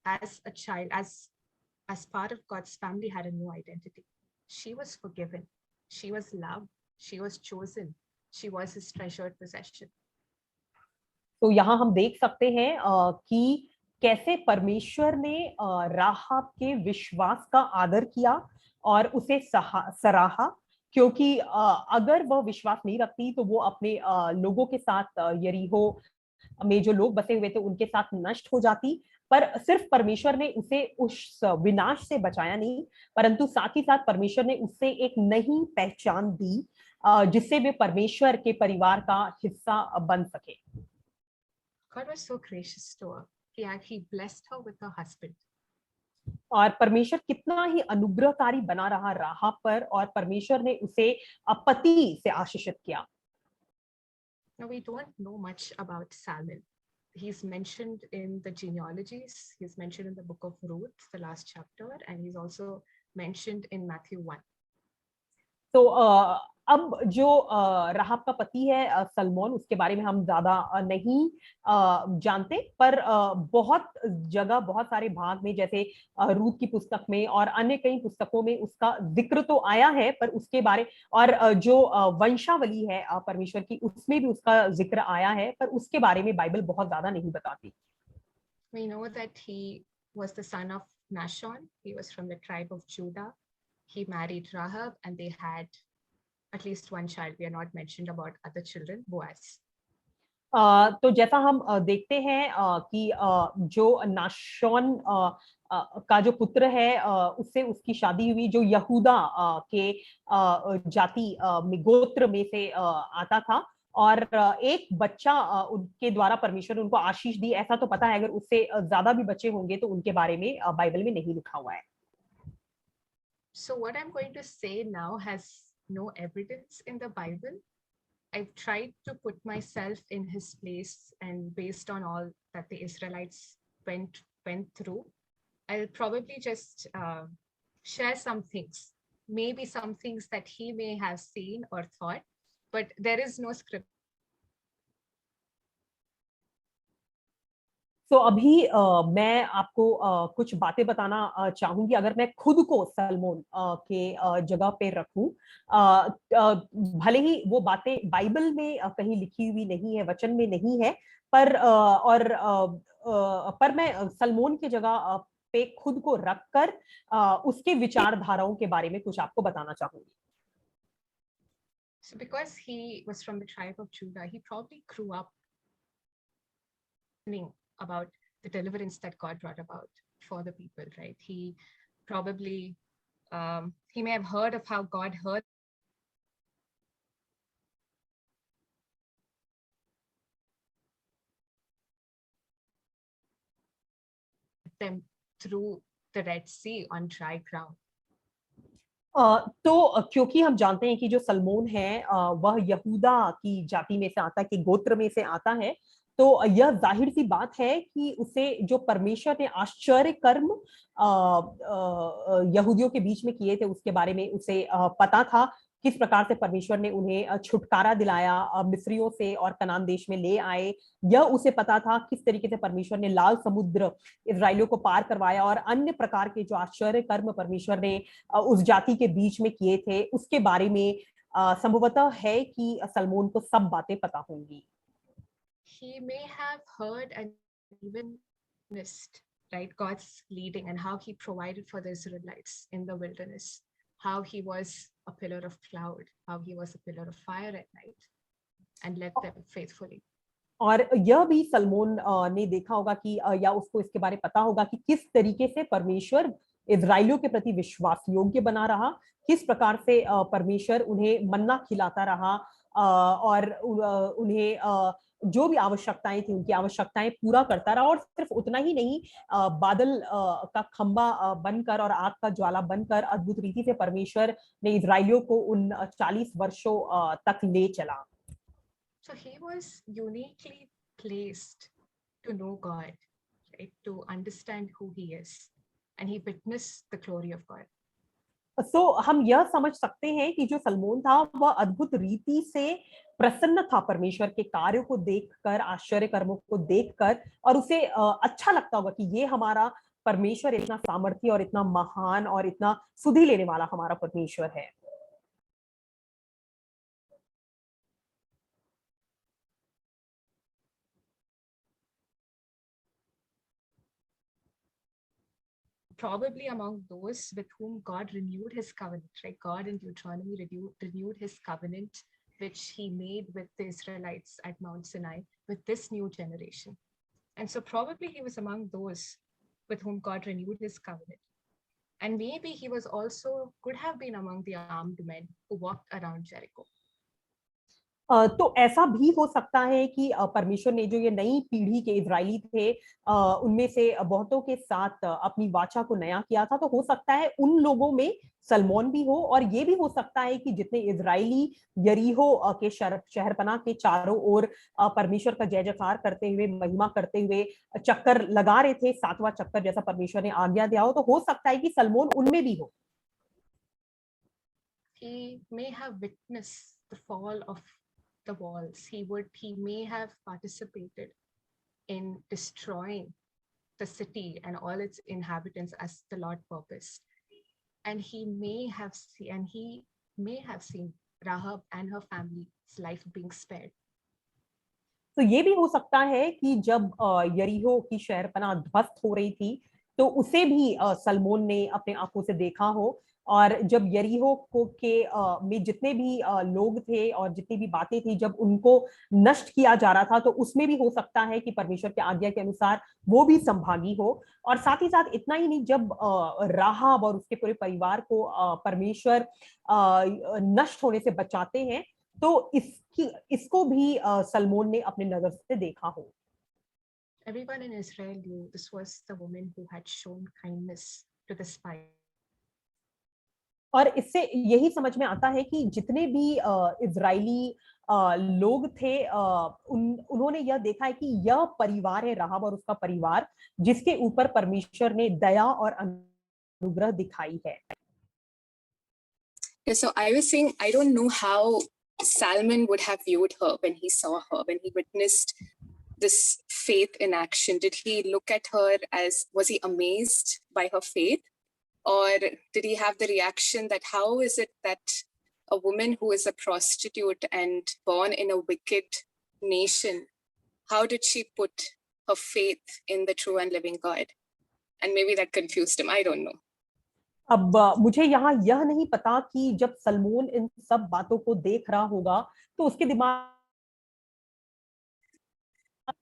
as a child, as part of God's family, had a new identity. She was forgiven. She was loved. She was chosen. She was his treasured possession. तो यहाँ हम देख सकते हैं कि कैसे परमेश्वर ने राहाब के विश्वास का आदर किया और उसे सराहा, क्योंकि अगर वह विश्वास नहीं रखती तो वो अपने लोगों के साथ यरीहो में जो लोग बसे हुए थे उनके साथ नष्ट हो जाती। पर सिर्फ परमेश्वर ने उसे उस विनाश से बचाया नहीं, परंतु साथ ही साथ परमेश्वर ने उससे एक नई पहचान दी, जिससे वे परमेश्वर के परिवार का हिस्सा बन सके। God was so gracious to her. He blessed her with a husband. और परमेश्वर कितना ही अनुग्रहकारी बना रहा राहाब पर, और परमेश्वर ने उसे पति से आशीषित किया। Now, we don't know much about Salmon. He's mentioned in the genealogies. He's mentioned in the book of Ruth, the last chapter, and he's also mentioned in Matthew 1. तो अब जो राहाब का पति है सलमोन, उसके बारे में हम ज्यादा नहीं जानते, पर बहुत जगह, बहुत सारे भाग में, जैसे रूत की पुस्तक में और अन्य कई पुस्तकों में उसका जिक्र तो आया है, पर उसके बारे, और जो वंशावली है परमेश्वर की, उसमें भी उसका जिक्र आया है, पर उसके बारे में बाइबल बहुत ज्यादा नहीं बताती। We know that he was the son of Nashon. He was from the tribe of Judah. He married Rahab and they had at least one child. We are not mentioned about other children, Boaz. तो जैसा हम देखते हैं कि जो नाशोन का जो पुत्र है, उससे उसकी शादी हुई, जो यहूदा के जाति में, गोत्र में से आता था, और एक बच्चा उनके द्वारा परमेश्वर ने उनको आशीष दी, ऐसा तो पता है। अगर उससे ज्यादा भी बच्चे होंगे तो उनके बारे में बाइबल में नहीं लिखा हुआ है। So what I'm going to say now has no evidence in the Bible. I've tried to put myself in his place, and based on all that the Israelites went through, I'll probably just share some things, maybe some things that he may have seen or thought, but there is no script. तो अभी मैं आपको कुछ बातें बताना चाहूंगी। अगर मैं खुद को सलमोन के जगह पे रखूं, भले ही वो बातें बाइबल में कहीं लिखी हुई नहीं है, वचन में नहीं है, पर पर मैं सलमोन की जगह पे खुद को रखकर उसके विचारधाराओं के बारे में कुछ आपको बताना चाहूंगी। So because he was from the tribe of Judah, he probably grew up learning about the deliverance that God brought about for the people, right? He probably, he may have heard of how God heard them through the Red Sea on dry ground. तो क्योंकि हम जानते हैं कि जो Salmon है वह यहूदा की जाति में से आता है, कि गोत्र में से आता है, तो यह जाहिर सी बात है कि उसे जो परमेश्वर ने आश्चर्य कर्म यहूदियों के बीच में किए थे, उसके बारे में उसे पता था। किस प्रकार से परमेश्वर ने उन्हें छुटकारा दिलाया, मिस्रियों से और कनान देश में ले आए, यह उसे पता था। किस तरीके से परमेश्वर ने लाल समुद्र इजराइलियों को पार करवाया, और अन्य प्रकार के जो आश्चर्य कर्म परमेश्वर ने उस जाति के बीच में किए थे, उसके बारे में संभवतः है कि सलमोन को सब बातें पता होंगी। He may have heard and even missed, right, God's leading and how he provided for the Israelites in the wilderness, how he was a pillar of cloud, how he was a pillar of fire at night and led them faithfully. और यह भी Salmon ने देखा होगा कि या उसको इसके बारे में पता होगा कि किस तरीके से परमेश्वर इजराइलियों के प्रति विश्वास योग्य बना रहा, किस प्रकार से परमेश्वर उन्हें मन्ना खिलाता रहा, और उन्हें जो भी आवश्यकताएं थी उनकी आवश्यकताएं पूरा करता रहा। और सिर्फ उतना ही नहीं, बादल का खंबा बनकर और आग का ज्वाला बनकर अद्भुत रीति से परमेश्वर ने इजराइलियों को उन 40 वर्षों तक ले चला। So he was uniquely placed to know God, right? To understand who he is and he witnessed the glory of God. हम यह समझ सकते हैं कि जो सलमोन था वह अद्भुत रीति से प्रसन्न था परमेश्वर के कार्यों को देखकर, आश्चर्य कर्मों को देखकर, और उसे अच्छा लगता होगा कि ये हमारा परमेश्वर इतना सामर्थी और इतना महान और इतना सुधि लेने वाला हमारा परमेश्वर है। Probably among those with whom God renewed his covenant, right? God in Deuteronomy renewed his covenant, which he made with the Israelites at Mount Sinai, with this new generation. And so probably he was among those with whom God renewed his covenant. And maybe he was also, could have been among the armed men who walked around Jericho. तो ऐसा भी हो सकता है कि परमेश्वर ने जो ये नई पीढ़ी के इजरायली थे उनमें से बहुतों के साथ अपनी वाचा को नया किया था, तो हो सकता है उन लोगों में सलमोन भी हो, और ये भी हो सकता है कि जितने इजरायली यरीहो के शहरपनाह के चारों ओर परमेश्वर का जय जयकार करते हुए, महिमा करते हुए चक्कर लगा रहे थे, 7वां चक्कर जैसा परमेश्वर ने आज्ञा दिया हो, तो हो सकता है कि सलमोन उनमें भी हो। He may have witnessed the fall of the walls. He may have participated in destroying the city and all its inhabitants as the Lord purposed. And he may have seen Rahab and her family's life being spared. तो ये भी हो सकता है कि जब यरीहो की शहरपनाह ध्वस्त हो रही थी तो उसे भी सलमोन ने अपने आंखों से देखा हो, और जब यरीहो को में जितने भी लोग थे और जितनी भी बातें थी, जब उनको नष्ट किया जा रहा था, तो उसमें भी हो सकता है कि परमेश्वर के आज्ञा के अनुसार वो भी संभागी हो। और साथ ही साथ इतना ही नहीं, जब राहाब और उसके पूरे परिवार को परमेश्वर नष्ट होने से बचाते हैं, तो इसको भी सलमोन ने अपने नजर से देखा हो। Everyone in Israel knew this was the woman who had shown kindness to the spy. और इससे यही समझ में आता है कि जितने भी इजरायली लोग थे, उन्होंने यह देखा है कि यह परिवार है राहाब और उसका परिवार, जिसके ऊपर परमेश्वर ने दया और अनुग्रह दिखाई है। So I was saying, I don't know how Salmon would have viewed her when he saw her, when he witnessed this faith in action. Did he look at her as, was he amazed by her faith? Or did he have the reaction that how is it that a woman who is a prostitute and born in a wicked nation, how did she put her faith in the true and living God? And maybe that confused him. I don't know. अब मुझे यहाँ यह नहीं पता कि जब Salmon इन सब बातों को देख रहा होगा तो उसके दिमाग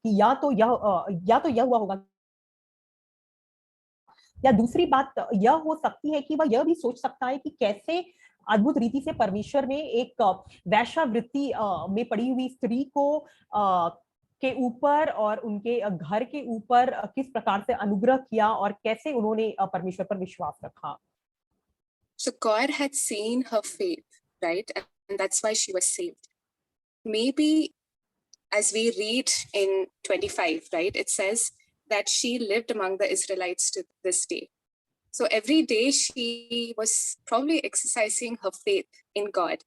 या तो यह हुआ होगा, या दूसरी बात यह हो सकती है कि वह यह भी सोच सकता है कि कैसे अद्भुत रीति से परमेश्वर ने एक वैश्यावृत्ति में पड़ी हुई स्त्री को के ऊपर और उनके घर के ऊपर किस प्रकार से अनुग्रह किया और कैसे उन्होंने परमेश्वर पर विश्वास रखा। So God had seen her faith, right? And that's why she was saved. Maybe as we read in 25, right, it says that she lived among the Israelites to this day. So every day she was probably exercising her faith in God.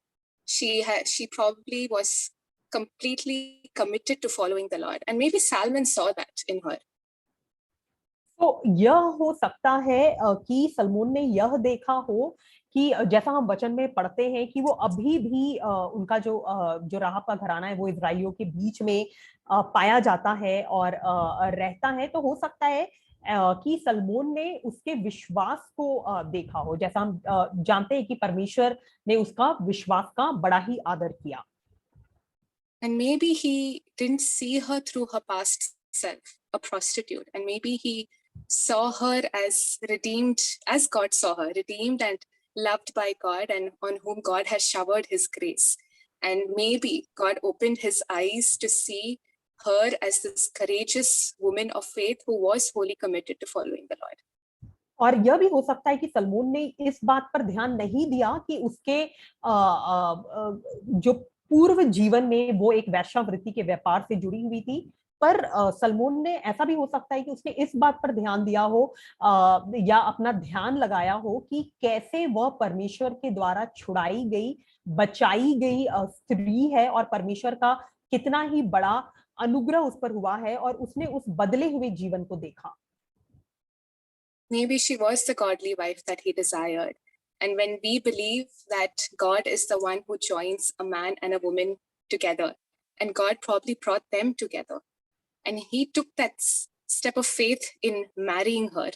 She probably was completely committed to following the Lord. And maybe Salmon saw that in her. तो यह हो सकता है कि Salmon ने यह देखा हो कि जैसा हम वचन में पढ़ते हैं कि वो अभी भी उनका जो राहाब का घराना है वो इजराइलियों के बीच में पाया जाता है और रहता है, तो हो सकता है कि सलमोन ने उसके विश्वास को देखा हो, जैसा हम जानते हैं कि परमेश्वर ने उसका विश्वास का बड़ा ही आदर किया। And maybe he didn't see her through her past self, a prostitute, and maybe he saw her as redeemed, as God saw her, redeemed and loved by God, and on whom God has showered his grace. And maybe God opened his eyes to see her as this courageous woman of faith who was wholly committed to following the Lord. और यह भी हो सकता है कि Salmon ने इस बात पर ध्यान नहीं दिया कि उसके जो पूर्व जीवन में वो एक वैश्यावृत्ति के व्यापार से जुड़ी हुई थी, पर सलमोन ने ऐसा भी हो सकता है कि उसने इस बात पर ध्यान दिया हो या अपना ध्यान लगाया हो कि कैसे वह परमेश्वर के द्वारा छुड़ाई गई, बचाई गई स्त्री है और परमेश्वर का कितना ही बड़ा अनुग्रह उस पर हुआ है और उसने उस बदले हुए जीवन को देखा। Maybe she was the godly wife that he desired. And when we believe that God is the one who joins a man and a woman together, and God probably brought them together, and he took that step of faith in marrying her,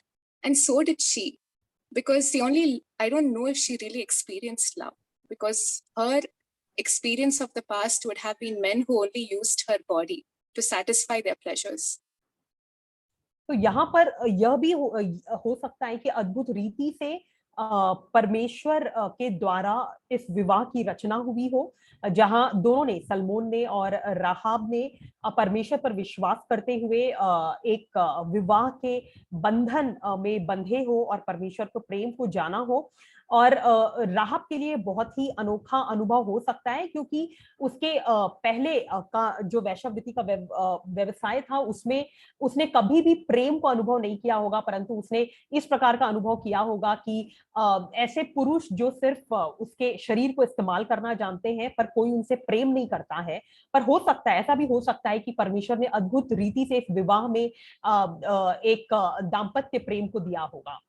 and so did she. Because I don't know if she really experienced love, because her experience of the past would have been men who only used her body to satisfy their pleasures. तो यहाँ पर यह भी हो सकता है कि अद्भुत रीति से परमेश्वर के द्वारा इस विवाह की रचना हुई हो, जहां दोनों ने, सलमोन ने और राहाब ने, परमेश्वर पर विश्वास करते हुए एक विवाह के बंधन में बंधे हो और परमेश्वर को प्रेम को जाना हो। और राहाब के लिए बहुत ही अनोखा अनुभव हो सकता है, क्योंकि उसके पहले का जो वेश्यावृत्ति का व्यवसाय था, उसमें उसने कभी भी प्रेम को अनुभव नहीं किया होगा, परंतु उसने इस प्रकार का अनुभव किया होगा कि ऐसे पुरुष जो सिर्फ उसके शरीर को इस्तेमाल करना जानते हैं पर कोई उनसे प्रेम नहीं करता है। पर हो सकता है, ऐसा भी हो सकता है कि परमेश्वर ने अद्भुत रीति से इस विवाह में एक दाम्पत्य प्रेम को दिया होगा।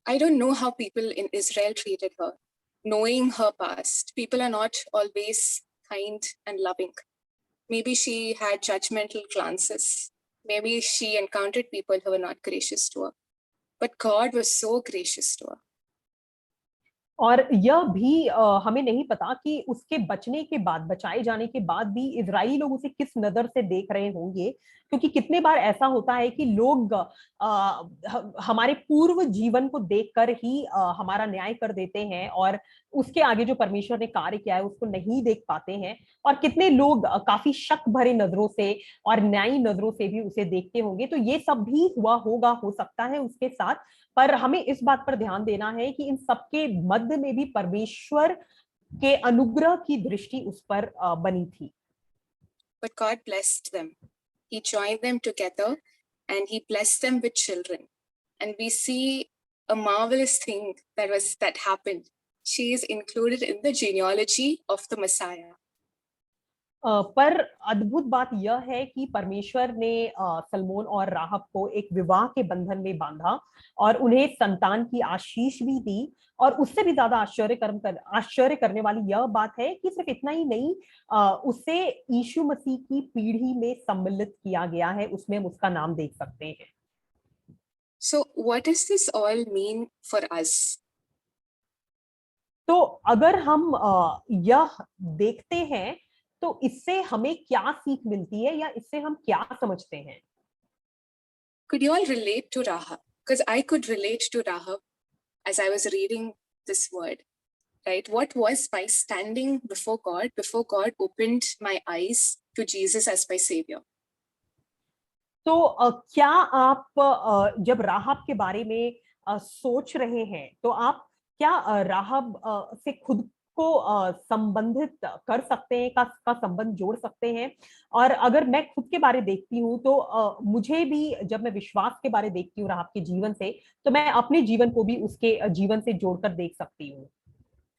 I don't know how people in Israel treated her. Knowing her past, people are not always kind and loving. Maybe she had judgmental glances. Maybe she encountered people who were not gracious to her. But God was so gracious to her. और यह भी हमें नहीं पता कि उसके बचने के बाद, बचाए जाने के बाद भी इजरायली लोग उसे किस नजर से देख रहे होंगे, क्योंकि कितने बार ऐसा होता है कि लोग हमारे पूर्व जीवन को देखकर ही हमारा न्याय कर देते हैं और उसके आगे जो परमेश्वर ने कार्य किया है उसको नहीं देख पाते हैं। और कितने लोग काफी शक भरे नजरों से और न्यायी नजरों से भी उसे देखते होंगे। तो ये सब भी हुआ होगा, हो सकता है उसके साथ। पर हमें इस बात पर ध्यान देना है कि इन सबके मध्य में भी परमेश्वर के अनुग्रह की दृष्टि उस पर बनी थी। But God blessed them. He joined them together and he blessed them with children. And we see a marvelous thing that happened. She is included in the genealogy of the Messiah. पर अद्भुत बात यह है कि परमेश्वर ने Salmon और राहब को एक विवाह के बंधन में बांधा और उन्हें संतान की आशीष भी दी। और उससे भी ज्यादा आश्चर्य करने वाली यह बात है कि सिर्फ इतना ही नहीं, उसे यीशु मसीह की पीढ़ी में सम्मिलित किया गया है। उसमें हम उसका नाम देख सकते हैं। So what does this all mean for us? तो अगर हम यह देखते हैं तो इससे हमें क्या सीख मिलती है या इससे हम क्या समझते हैं? Could you all relate to Rahab? Because I could relate to Rahab as I was reading this word, right? What was my standing before God opened my eyes to Jesus as my savior? तो क्या आप जब राहब के बारे में सोच रहे हैं तो आप क्या राहब से खुद को संबंधित कर सकते हैं, का संबंध जोड़ सकते हैं? और अगर मैं खुद के बारे देखती हूँ तो मुझे भी, जब मैं विश्वास के बारे देखती हूँ राहब के जीवन से, तो मैं अपने जीवन को भी उसके जीवन से जोड़कर देख सकती हूँ।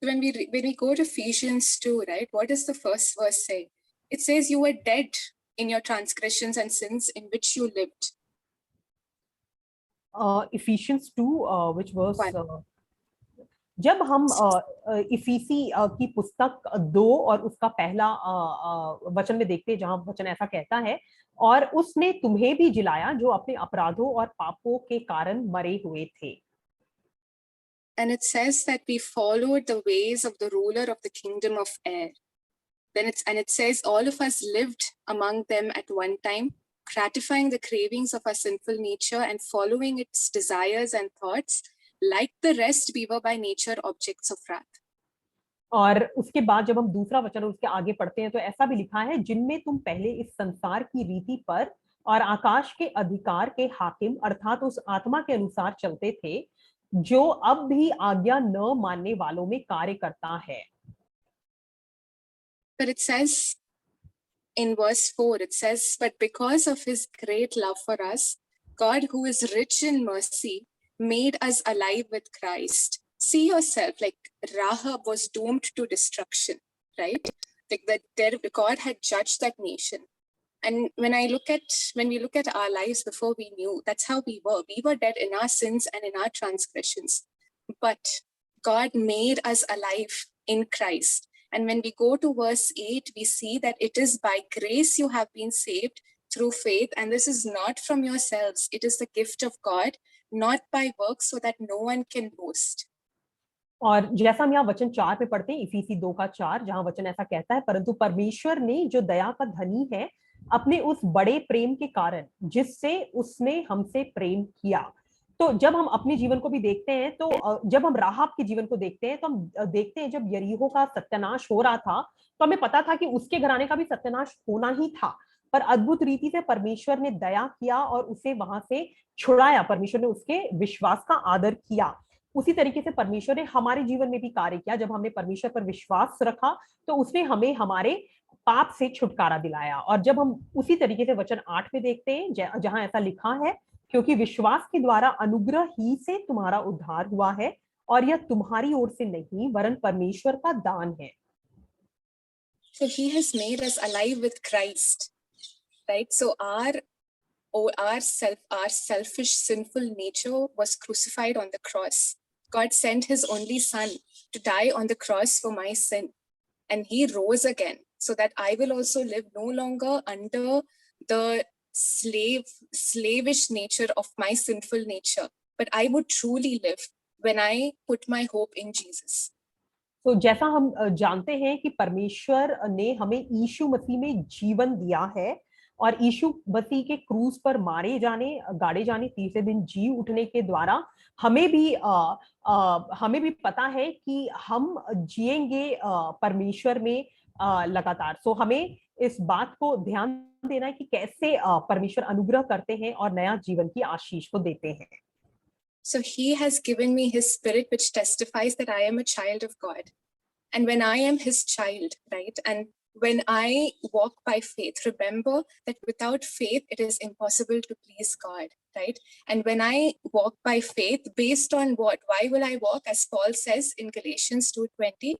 When we go to Ephesians 2, right? What does the first verse say? It says you were dead in your transgressions and sins in which you lived. Ephesians 2 which verse? जब हम इफिसी की पुस्तक 2 और उसका पहला वचन में देखते हैं, जहां वचन ऐसा कहता है, और उसने तुम्हें भी जिलाया जो अपने अपराधों और पापों के कारण मरे हुए थे। And it says that we followed the ways of the ruler of the kingdom of air. It says all of us lived among them at one time, gratifying the cravings of our sinful nature and following its desires and thoughts. Like the rest, we were by nature objects of wrath. और उसके बाद जब हम दूसरा वचन और उसके आगे पढ़ते हैं तो ऐसा भी लिखा है, जिनमें तुम पहले इस संसार की रीति पर और आकाश के अधिकार के हाकिम अर्थात उस आत्मा के अनुसार चलते थे जो अब भी आज्ञा न मानने वालों में कार्य करता है। But it says in verse 4, it says, "But because of his great love for us, God, who is rich in mercy, made us alive with Christ." See yourself, like Rahab was doomed to destruction, right? Like that God had judged that nation. And when we look at our lives before we knew, that's how we were. We were dead in our sins and in our transgressions. But God made us alive in Christ. And when we go to verse 8, we see that it is by grace you have been saved through faith. And this is not from yourselves. It is the gift of God, not by works, so that no one can boast. और जैसा हम यहाँ वचन 4 पे पढ़ते हैं, इफिसी 2:4, जहां वचन ऐसा कहता है, परंतु परमेश्वर ने जो दया का धनी है, अपने उस बड़े प्रेम के कारण जिससे उसने हमसे प्रेम किया। तो जब हम अपने जीवन को भी देखते हैं, तो जब हम राहाब के जीवन को देखते हैं, तो हम देखते हैं जब यरीहो का सत्यानाश हो रहा था, तो हमें पता था कि उसके घराने का भी सत्यानाश होना ही था, पर अद्भुत रीति से परमेश्वर ने दया किया और उसे वहां से छुड़ाया। परमेश्वर ने उसके विश्वास का आदर किया। उसी तरीके से परमेश्वर ने हमारे जीवन में भी कार्य किया। जब हमने परमेश्वर पर विश्वास रखा, तो उसने हमें हमारे पाप से छुटकारा दिलाया। और जब हम उसी तरीके से वचन 8 में देखते हैं, जहां ऐसा लिखा है, क्योंकि विश्वास के द्वारा अनुग्रह ही से तुम्हारा उद्धार हुआ है, और यह तुम्हारी ओर से नहीं वरन परमेश्वर का दान है। So he has made us alive with Christ, right? So our selfish, sinful nature was crucified on the cross. God sent his only son to die on the cross for my sin. And he rose again so that I will also live no longer under the slavish nature of my sinful nature, but I would truly live when I put my hope in Jesus. तो जैसा हम जानते हैं कि परमेश्वर ने हमें यीशु मसीह में जीवन दिया है, और यीशु मसीह के क्रूस पर मारे जाने, गाड़े जाने, तीसरे दिन जी उठने के द्वारा हमें भी पता है कि हम जिएंगे परमेश्वर में लगातार। सो हमें इस बात को ध्यान देना है कि कैसे परमेश्वर अनुग्रह करते हैं और नया जीवन की आशीष को देते हैं। So he has given me his spirit, which testifies that I am a child of God. And when I am his child, right, and when I walk by faith, remember that without faith, it is impossible to please God, right? And when I walk by faith, based on what? Why will I walk? As Paul says in Galatians 2:20,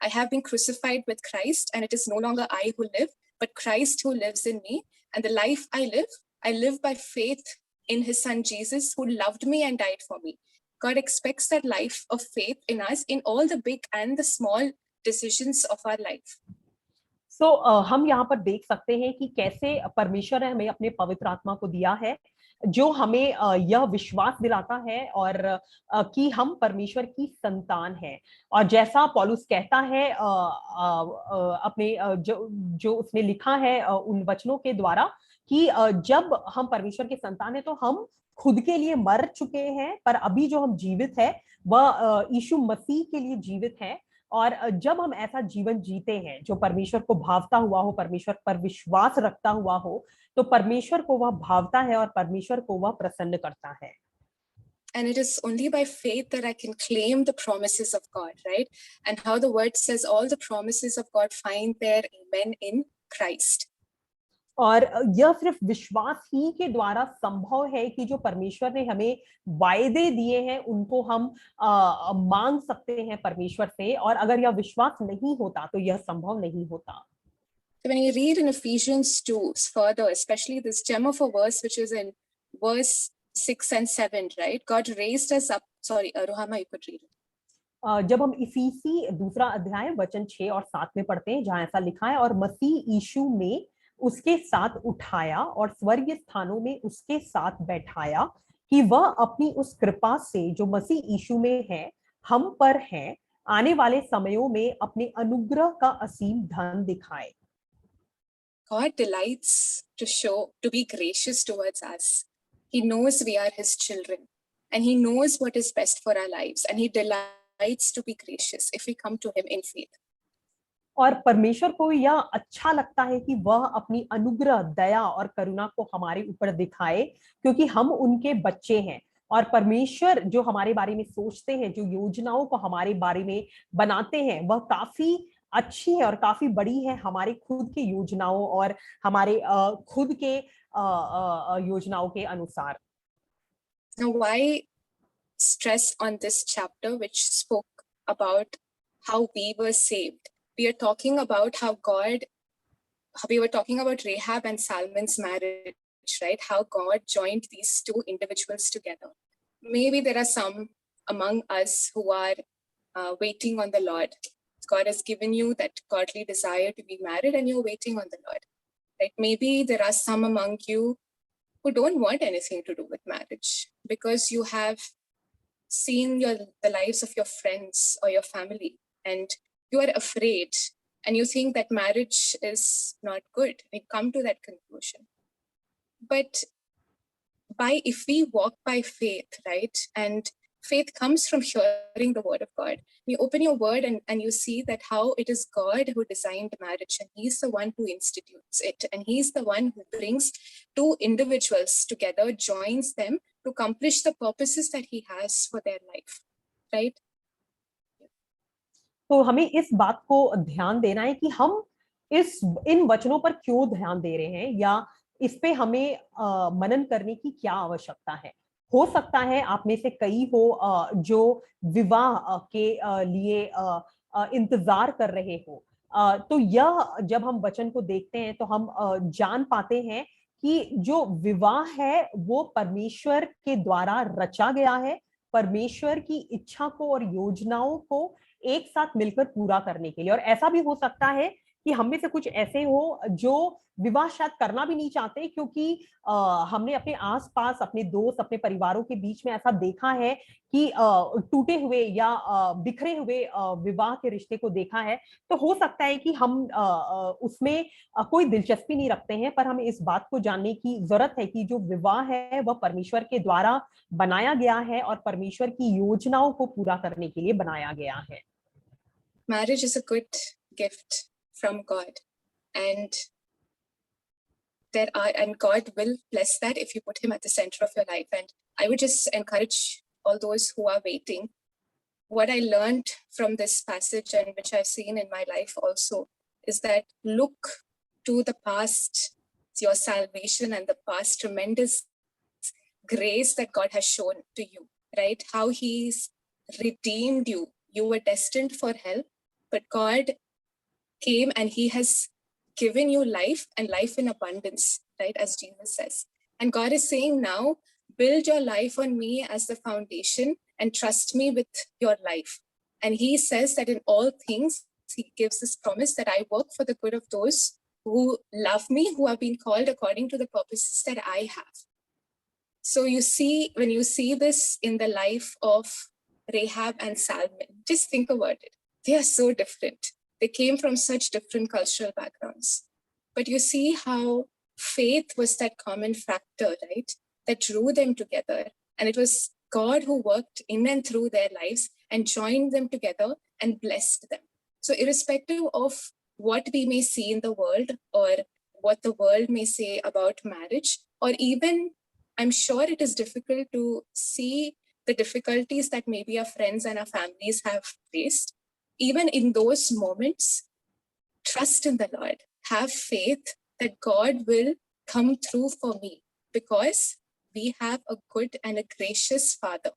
I have been crucified with Christ, and it is no longer I who live, but Christ who lives in me. And the life I live by faith in his son Jesus, who loved me and died for me. God expects that life of faith in us in all the big and the small decisions of our life. So हम यहाँ पर देख सकते हैं कि कैसे परमेश्वर ने हमें अपने पवित्र आत्मा को दिया है, जो हमें यह विश्वास दिलाता है और कि हम परमेश्वर की संतान हैं। और जैसा पौलुस कहता है अपने जो उसने लिखा है उन वचनों के द्वारा, कि जब हम परमेश्वर के संतान हैं, तो हम खुद के लिए मर चुके हैं, पर अभी जो हम जीवित है वह यीशु मसीह के लिए जीवित है। और जब हम ऐसा जीवन जीते हैं जो परमेश्वर को भावता हुआ हो, परमेश्वर पर विश्वास रखता हुआ हो, तो परमेश्वर को वह भावता है और परमेश्वर को वह प्रसन्न करता है। And it is only by faith that I can claim the promises of God, right? And how the word says all the promises of God find their amen in Christ. और यह सिर्फ विश्वास ही के द्वारा संभव है कि जो परमेश्वर ने हमें वायदे दिए हैं उनको हम मांग सकते हैं परमेश्वर से, और अगर यह विश्वास नहीं होता तो यह संभव नहीं होता। So when you read in Ephesians 2 further, especially this gem of a verse which is in verse 6 and 7, right? God raised us up. Sorry, Ruhama, you could read it. जब हम इफिसी 2 अध्याय वचन 6 और 7 में पढ़ते हैं, जहां ऐसा लिखा है, और मसीह यीशु में उसके साथ उठाया और स्वर्गीय स्थानों में उसके साथ बैठाया, कि वह अपनी उस कृपा से जो मसीह यीशु में है हम पर है, आने वाले समयों में अपने अनुग्रह का असीम धन दिखाए। God delights to be gracious towards us. He knows we are his children, and he knows what is best for our lives, and he delights to be gracious if we come to him in faith. और परमेश्वर को यह अच्छा लगता है कि वह अपनी अनुग्रह, दया और करुणा को हमारे ऊपर दिखाए, क्योंकि हम उनके बच्चे हैं। और परमेश्वर जो हमारे बारे में सोचते हैं, जो योजनाओं को हमारे बारे में बनाते हैं, वह काफी अच्छी है और काफी बड़ी है हमारे खुद के योजनाओं और हमारे खुद के योजनाओं के अनुसार। Now, why stress on this chapter, which spoke about how we were saved? We are talking about we were talking about Rahab and Salmon's marriage, right? How God joined these two individuals together. Maybe there are some among us who are waiting on the Lord. God has given you that godly desire to be married and you're waiting on the Lord, right? Maybe there are some among you who don't want anything to do with marriage because you have seen the lives of your friends or your family and you are afraid and you think that marriage is not good. We come to that conclusion. But if we walk by faith, right? And faith comes from hearing the word of God. You open your word and you see that how it is God who designed marriage and he's the one who institutes it. And he's the one who brings two individuals together, joins them to accomplish the purposes that he has for their life, right? तो हमें इस बात को ध्यान देना है कि हम इन वचनों पर क्यों ध्यान दे रहे हैं या इस पे हमें मनन करने की क्या आवश्यकता है। हो सकता है आप में से कई हो जो विवाह के लिए इंतजार कर रहे हो, तो यह जब हम वचन को देखते हैं तो हम जान पाते हैं कि जो विवाह है वो परमेश्वर के द्वारा रचा गया है, परमेश्वर की इच्छा को और योजनाओं को एक साथ मिलकर पूरा करने के लिए। और ऐसा भी हो सकता है कि हम में से कुछ ऐसे हो जो विवाह शायद करना भी नहीं चाहते, क्योंकि हमने अपने आसपास, अपने दोस्त, अपने परिवारों के बीच में ऐसा देखा है कि टूटे हुए या बिखरे हुए विवाह के रिश्ते को देखा है। तो हो सकता है कि हम उसमें कोई दिलचस्पी नहीं रखते हैं, पर हमें इस बात को जानने की जरूरत है कि जो विवाह है वह परमेश्वर के द्वारा बनाया गया है और परमेश्वर की योजनाओं को पूरा करने के लिए बनाया गया है। Marriage is a good gift from God, and God will bless that if you put him at the center of your life. And I would just encourage all those who are waiting. What I learned from this passage, and which I've seen in my life also, is that look to the past, your salvation and the past tremendous grace that God has shown to you, right? How he's redeemed you. You were destined for hell, but God came and he has given you life and life in abundance, right? As Jesus says. And God is saying now, build your life on me as the foundation and trust me with your life. And he says that in all things, he gives this promise that I work for the good of those who love me, who have been called according to the purposes that I have. So you see, when you see this in the life of Rahab and Salmon, just think about it. They are so different. They came from such different cultural backgrounds. But you see how faith was that common factor, right? That drew them together. And it was God who worked in and through their lives and joined them together and blessed them. So irrespective of what we may see in the world or what the world may say about marriage, or even I'm sure it is difficult to see the difficulties that maybe our friends and our families have faced. Even in those moments, trust in the Lord. Have faith that God will come through for me because we have a good and a gracious Father.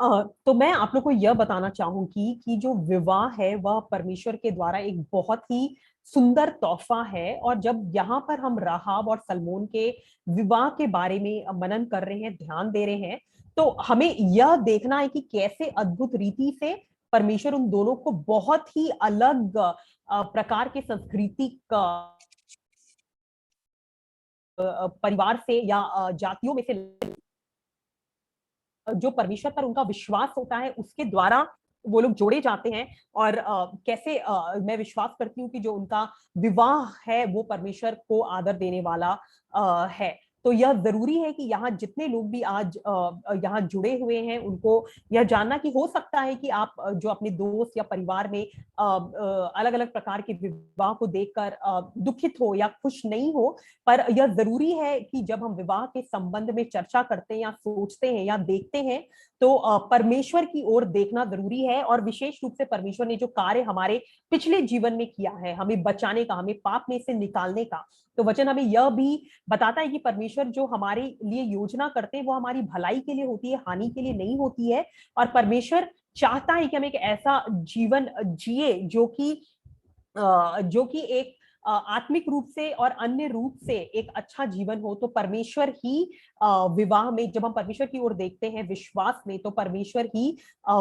तो मैं आप लोग को यह बताना चाहूंगी कि जो विवाह है वह परमेश्वर के द्वारा एक बहुत ही सुंदर तोहफा है। और जब यहाँ पर हम राहाब और सलमोन के विवाह के बारे में मनन कर रहे हैं, ध्यान दे रहे हैं, तो हमें यह देखना है कि कैसे अद्भुत रीति से परमेश्वर उन दोनों को बहुत ही अलग प्रकार के सांस्कृतिक परिवार से या जातियों में से जो परमेश्वर पर उनका विश्वास होता है उसके द्वारा वो लोग जोड़े जाते हैं। और कैसे मैं विश्वास करती हूँ कि जो उनका विवाह है वो परमेश्वर को आदर देने वाला है। तो यह जरूरी है कि यहाँ जितने लोग भी आज यहाँ जुड़े हुए हैं उनको यह जानना कि हो सकता है कि आप जो अपने दोस्त या परिवार में अलग अलग प्रकार के विवाह को देखकर दुखित हो या खुश नहीं हो, पर यह जरूरी है कि जब हम विवाह के संबंध में चर्चा करते हैं या सोचते हैं या देखते हैं तो परमेश्वर की ओर देखना जरूरी है। और विशेष रूप से परमेश्वर ने जो कार्य हमारे पिछले जीवन में किया है, हमें बचाने का, हमें पाप में से निकालने का, तो वचन हमें यह भी बताता है कि परमेश्वर जो हमारे लिए योजना करते हैं वो हमारी भलाई के लिए होती है, हानि के लिए नहीं होती है। और परमेश्वर चाहता है कि हम एक ऐसा जीवन जिए जो कि एक आत्मिक रूप से और अन्य रूप से एक अच्छा जीवन हो। तो परमेश्वर ही विवाह में, जब हम परमेश्वर की ओर देखते हैं विश्वास में, तो परमेश्वर ही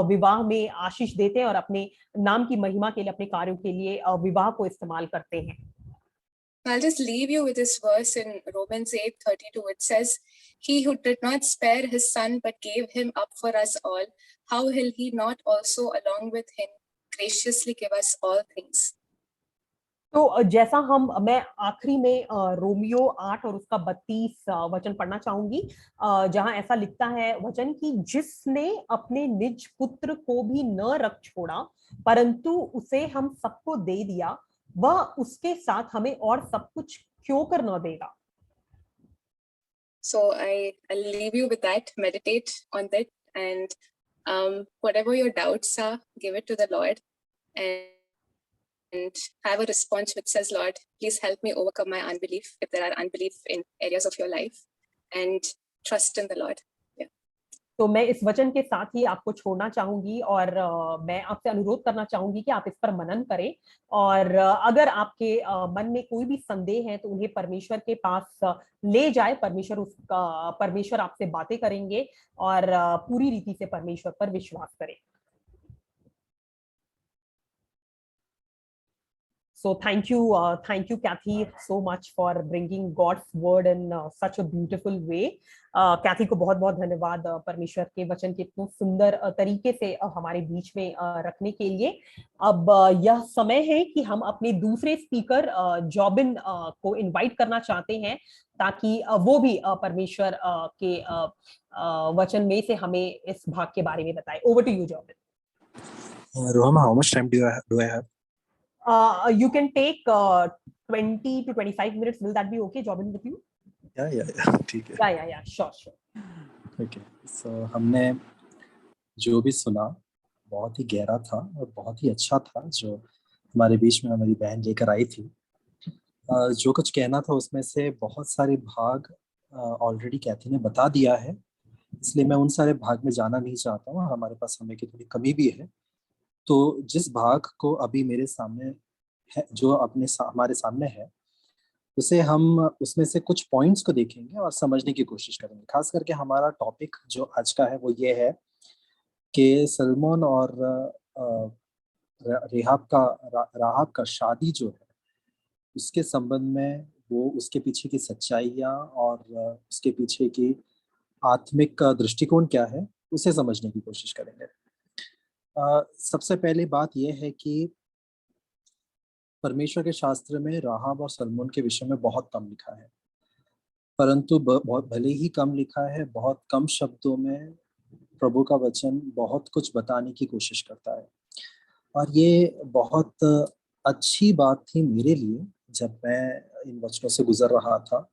विवाह में आशीष देते हैं और अपने नाम की महिमा के लिए, अपने कार्यों के लिए विवाह को इस्तेमाल करते हैं। I'll just leave you with this verse in Romans 8:32. It says, "He who did not spare his son but gave him up for us all, how will he not also along with him graciously give us all things?" तो जैसा मैं आखिरी में Romeo 8 और उसका 32 वचन पढ़ना चाहूंगी, जहां ऐसा लिखता है वचन कि जिसने अपने निज पुत्र को भी न रख छोड़ा परंतु उसे हम सबको दे दिया, वह उसके साथ हमें और सब कुछ क्यों कर न देगा। So I'll leave you with that. Meditate on that, and whatever your doubts are, give it to the Lord, and have a response which says, "Lord, please help me overcome my unbelief if there are unbelief in areas of your life, and trust in the Lord." Yeah. तो मैं इस वचन के साथ ही आपको छोड़ना चाहूंगी और मैं आपसे अनुरोध करना चाहूंगी कि आप इस पर मनन करें। और अगर आपके मन में कोई भी संदेह है तो उन्हें परमेश्वर के पास ले जाए। परमेश्वर आपसे बातें करेंगे और पूरी रीति से परमेश्वर पर विश्वास करें। So thank you, Kathy, so much for bringing God's word in such a beautiful way. कैथी को बहुत बहुत धन्यवाद परमेश्वर के वचन के इतने सुंदर तरीके से हमारे बीच में रखने के लिए। अब यह समय है कि हम अपने दूसरे स्पीकर जॉबिन को इनवाइट करना चाहते हैं ताकि वो भी परमेश्वर के वचन में से हमें इस भाग के बारे में बताए। Over to you Jobin. Roham, how much time do I have? You can take 20 to 25 minutes. Will that be okay, Jobin, with you? Yeah, ठीक है। Yeah, sure. Okay, so हमने जो भी सुना बहुत ही गहरा था और बहुत ही अच्छा था, जो हमारे बीच में हमारी बहन लेकर आई थी। जो कुछ कहना था उसमें से बहुत सारे भाग ऑलरेडी कैथी ने बता दिया है, इसलिए मैं उन सारे भाग में जाना नहीं चाहता हूँ। हमारे पास समय की थोड़ी कमी भी है, तो जिस भाग को अभी मेरे सामने है, जो हमारे सामने है, उसे हम उसमें से कुछ पॉइंट्स को देखेंगे और समझने की कोशिश करेंगे। खास करके हमारा टॉपिक जो आज का है वो ये है कि सलमोन और राहाब का शादी जो है उसके संबंध में, वो उसके पीछे की सच्चाइयाँ और उसके पीछे की आत्मिक दृष्टिकोण क्या है उसे समझने की कोशिश करेंगे। सबसे पहली बात यह है कि परमेश्वर के शास्त्र में राहाब और सलमोन के विषय में बहुत कम लिखा है, परंतु बहुत भले ही कम लिखा है, बहुत कम शब्दों में प्रभु का वचन बहुत कुछ बताने की कोशिश करता है। और ये बहुत अच्छी बात थी मेरे लिए जब मैं इन वचनों से गुजर रहा था।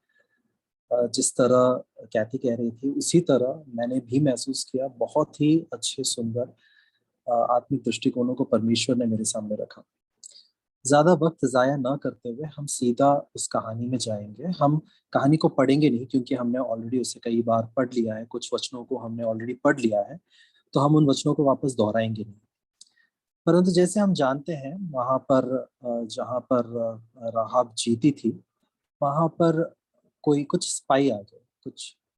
जिस तरह कैथी कह रही थी उसी तरह मैंने भी महसूस किया। बहुत ही अच्छे सुंदर आत्मिक दृष्टिकोणों को परमेश्वर ने मेरे सामने रखा। ज्यादा वक्त जाया ना करते हुए हम सीधा उस कहानी में जाएंगे। हम कहानी को पढ़ेंगे नहीं क्योंकि हमने ऑलरेडी उसे कई बार पढ़ लिया है, कुछ वचनों को हमने ऑलरेडी पढ़ लिया है, तो हम उन वचनों को वापस दोहराएंगे नहीं। परंतु जैसे हम जानते हैं वहां पर जहां पर राहाब जीती थी, वहां पर कुछ स्पाई आ गए,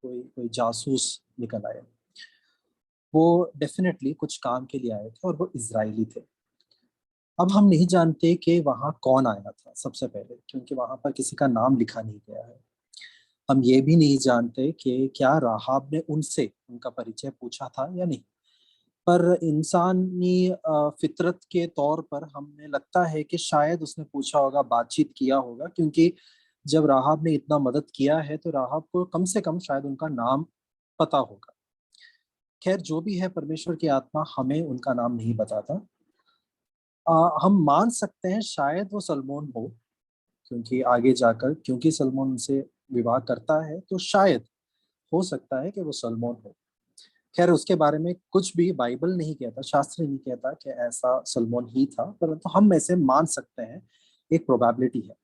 कोई जासूस निकल आए। वो डेफिनेटली कुछ काम के लिए आए थे और वो इजरायली थे। अब हम नहीं जानते कि वहां कौन आया था सबसे पहले, क्योंकि वहां पर किसी का नाम लिखा नहीं गया है। हम ये भी नहीं जानते कि क्या राहाब ने उनसे उनका परिचय पूछा था या नहीं। पर इंसानी फितरत के तौर पर हमें लगता है कि शायद उसने पूछा होगा, बातचीत किया होगा, क्योंकि जब राहाब ने इतना मदद किया है तो राहाब को कम से कम शायद उनका नाम पता होगा। खैर जो भी है, परमेश्वर की आत्मा हमें उनका नाम नहीं बताता। हम मान सकते हैं शायद वो सलमोन हो, क्योंकि आगे जाकर क्योंकि सलमोन उनसे विवाह करता है तो शायद हो सकता है कि वो सलमोन हो। खैर उसके बारे में कुछ भी बाइबल नहीं कहता, शास्त्र नहीं कहता कि ऐसा सलमोन ही था, परंतु हम ऐसे मान सकते हैं, एक प्रोबेबिलिटी है।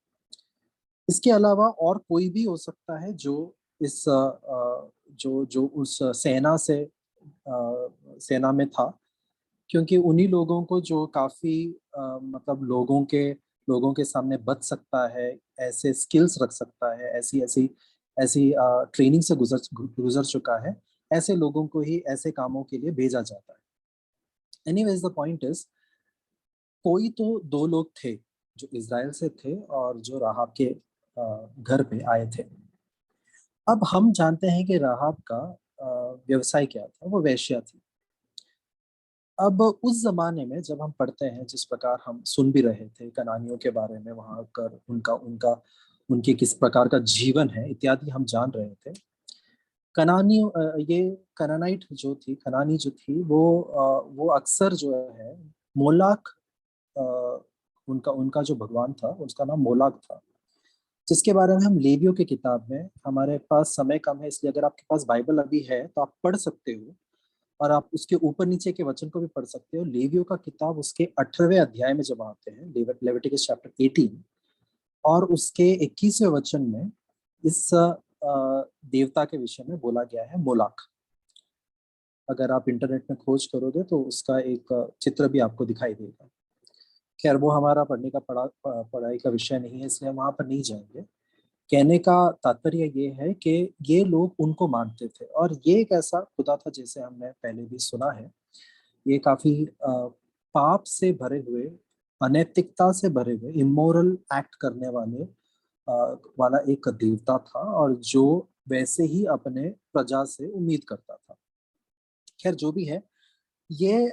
इसके अलावा और कोई भी हो सकता है जो इस जो जो उस सेना में था, क्योंकि उन्हीं लोगों को जो काफी मतलब लोगों के सामने बच सकता है, ऐसे स्किल्स रख सकता है, ऐसी ऐसी ऐसी ट्रेनिंग से गुजर चुका है, ऐसे लोगों को ही ऐसे कामों के लिए भेजा जाता है। एनीवेज द पॉइंट इज, कोई तो दो लोग थे जो इज़राइल से थे और जो राहाब के घर पे आए थे। अब हम जानते हैं कि राहाब का व्यवसाय क्या था, वो वेश्या थी। अब उस जमाने में जब हम पढ़ते हैं, जिस प्रकार हम सुन भी रहे थे कनानियों के बारे में, वहां कर उनका उनका उनके किस प्रकार का जीवन है इत्यादि हम जान रहे थे। ये कनानाइट जो थी, कनानी जो थी, वो अक्सर जो है मोलाक, अ, उनका उनका जो भगवान था उसका नाम मोलाक था, जिसके बारे में हम लेवियों की किताब में, हमारे पास समय कम है इसलिए अगर आपके पास बाइबल अभी है तो आप पढ़ सकते हो, और आप उसके ऊपर नीचे के वचन को भी पढ़ सकते हो। लेवियों का किताब उसके 18वें अध्याय में जब आते हैं, लेविटिकस चैप्टर 18 और उसके 21वें वचन में इस देवता के विषय में बोला गया है, मोलाक। अगर आप इंटरनेट में खोज करोगे तो उसका एक चित्र भी आपको दिखाई देगा। खैर वो हमारा पढ़ाई का विषय नहीं है, इसलिए हम वहां पर नहीं जाएंगे। कहने का तात्पर्य ये है कि ये लोग उनको मानते थे, और ये एक ऐसा खुदा था, जैसे हमने पहले भी सुना है, ये काफी पाप से भरे हुए, अनैतिकता से भरे हुए, इमोरल एक्ट करने वाला एक देवता था, और जो वैसे ही अपने प्रजा से उम्मीद करता था। खैर जो भी है, ये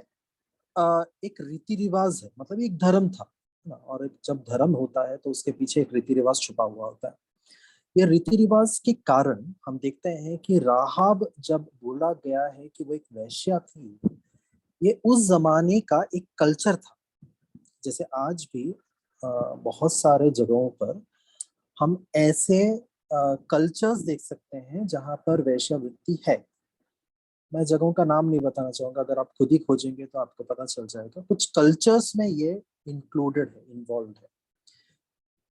एक रीति रिवाज है, मतलब एक धर्म था ना, और जब धर्म होता है तो उसके पीछे एक रीति रिवाज छुपा हुआ होता है। ये रीति रिवाज के कारण हम देखते हैं कि राहाब, जब बोला गया है कि वो एक वेश्या थी, ये उस जमाने का एक कल्चर था। जैसे आज भी बहुत सारे जगहों पर हम ऐसे कल्चर्स देख सकते हैं जहां पर वेश्यावृत्ति है। मैं जगहों का नाम नहीं बताना चाहूंगा, अगर आप खुद ही खोजेंगे तो आपको पता चल जाएगा। कुछ कल्चर्स में ये इंक्लूडेड है, इन्वॉल्व है,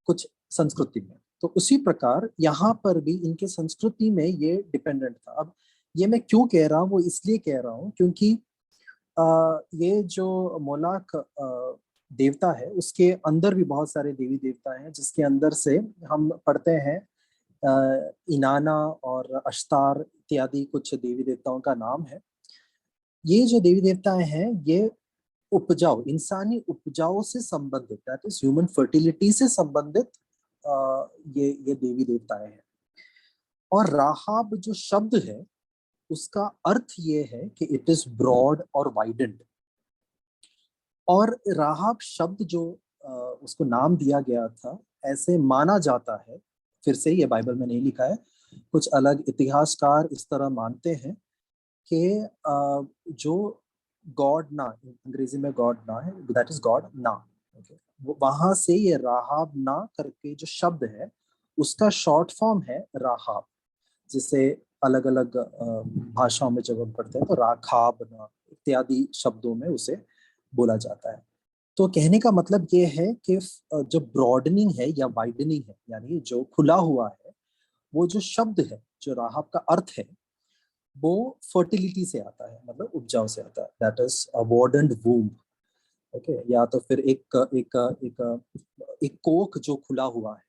कुछ संस्कृति में। तो उसी प्रकार यहाँ पर भी इनके संस्कृति में ये डिपेंडेंट था। अब ये मैं क्यों कह रहा हूँ, वो इसलिए कह रहा हूँ क्योंकि ये जो मोलाक देवता है, उसके अंदर भी बहुत सारे देवी देवता हैं, जिसके अंदर से हम पढ़ते हैं इनाना और अश्तार इत्यादि कुछ देवी देवताओं का नाम है। ये जो देवी देवता हैं, ये उपजाऊ, इंसानी उपजाऊ से संबंधित, दैट इज ह्यूमन फर्टिलिटी से संबंधित ये देवी देवताएं हैं। और राहाब जो शब्द है, उसका अर्थ ये है कि इट इज ब्रॉड और वाइडेंड। और राहाब शब्द जो उसको नाम दिया गया था, ऐसे माना जाता है, फिर से ये बाइबल में नहीं लिखा है, कुछ अलग इतिहासकार इस तरह मानते हैं कि जो गॉड ना, अंग्रेजी में गॉड ना है, दैट इज गॉड ना, वहां से ये राहाब ना करके जो शब्द है, उसका शॉर्ट फॉर्म है राहाब, जिसे अलग अलग भाषाओं में जब हम पढ़ते हैं तो राखाब ना इत्यादि शब्दों में उसे बोला जाता है। तो कहने का मतलब ये है कि जो ब्रॉडनिंग है या वाइडनिंग है, यानी जो खुला हुआ है, वो जो शब्द है, जो राहाब का अर्थ है, वो फर्टिलिटी से आता है, मतलब उपजाऊ से आता है, दैट इज अबॉर्डेंट वूम्ब। ओके, या तो फिर एक कोख जो खुला हुआ है।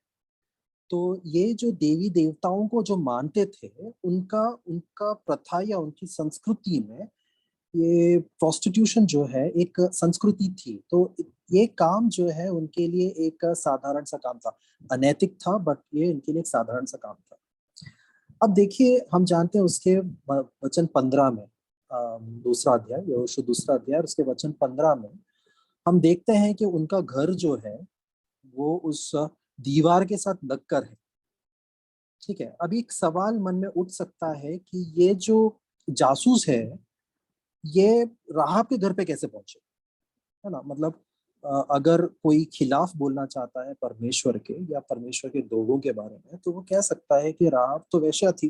तो ये जो देवी देवताओं को जो मानते थे, उनका उनका प्रथा या उनकी संस्कृति में ये प्रोस्टिट्यूशन जो है एक संस्कृति थी। तो ये काम जो है उनके लिए एक साधारण सा काम था, अनैतिक था, बट ये इनके लिए एक साधारण सा काम था। अब देखिए, हम जानते हैं उसके वचन 15 में, दूसरा अध्याय, यहोशू दूसरा अध्याय, उसके वचन 15 में हम देखते हैं कि उनका घर जो है वो उस दीवार के साथ लगकर है। ठीक है, अभी एक सवाल मन में उठ सकता है कि ये जो जासूस है ये राहाब के घर पे कैसे पहुंचे, है ना। मतलब अगर कोई खिलाफ बोलना चाहता है परमेश्वर के या परमेश्वर के लोगों के बारे में, तो वो कह सकता है कि राहाब तो वेश्या थी,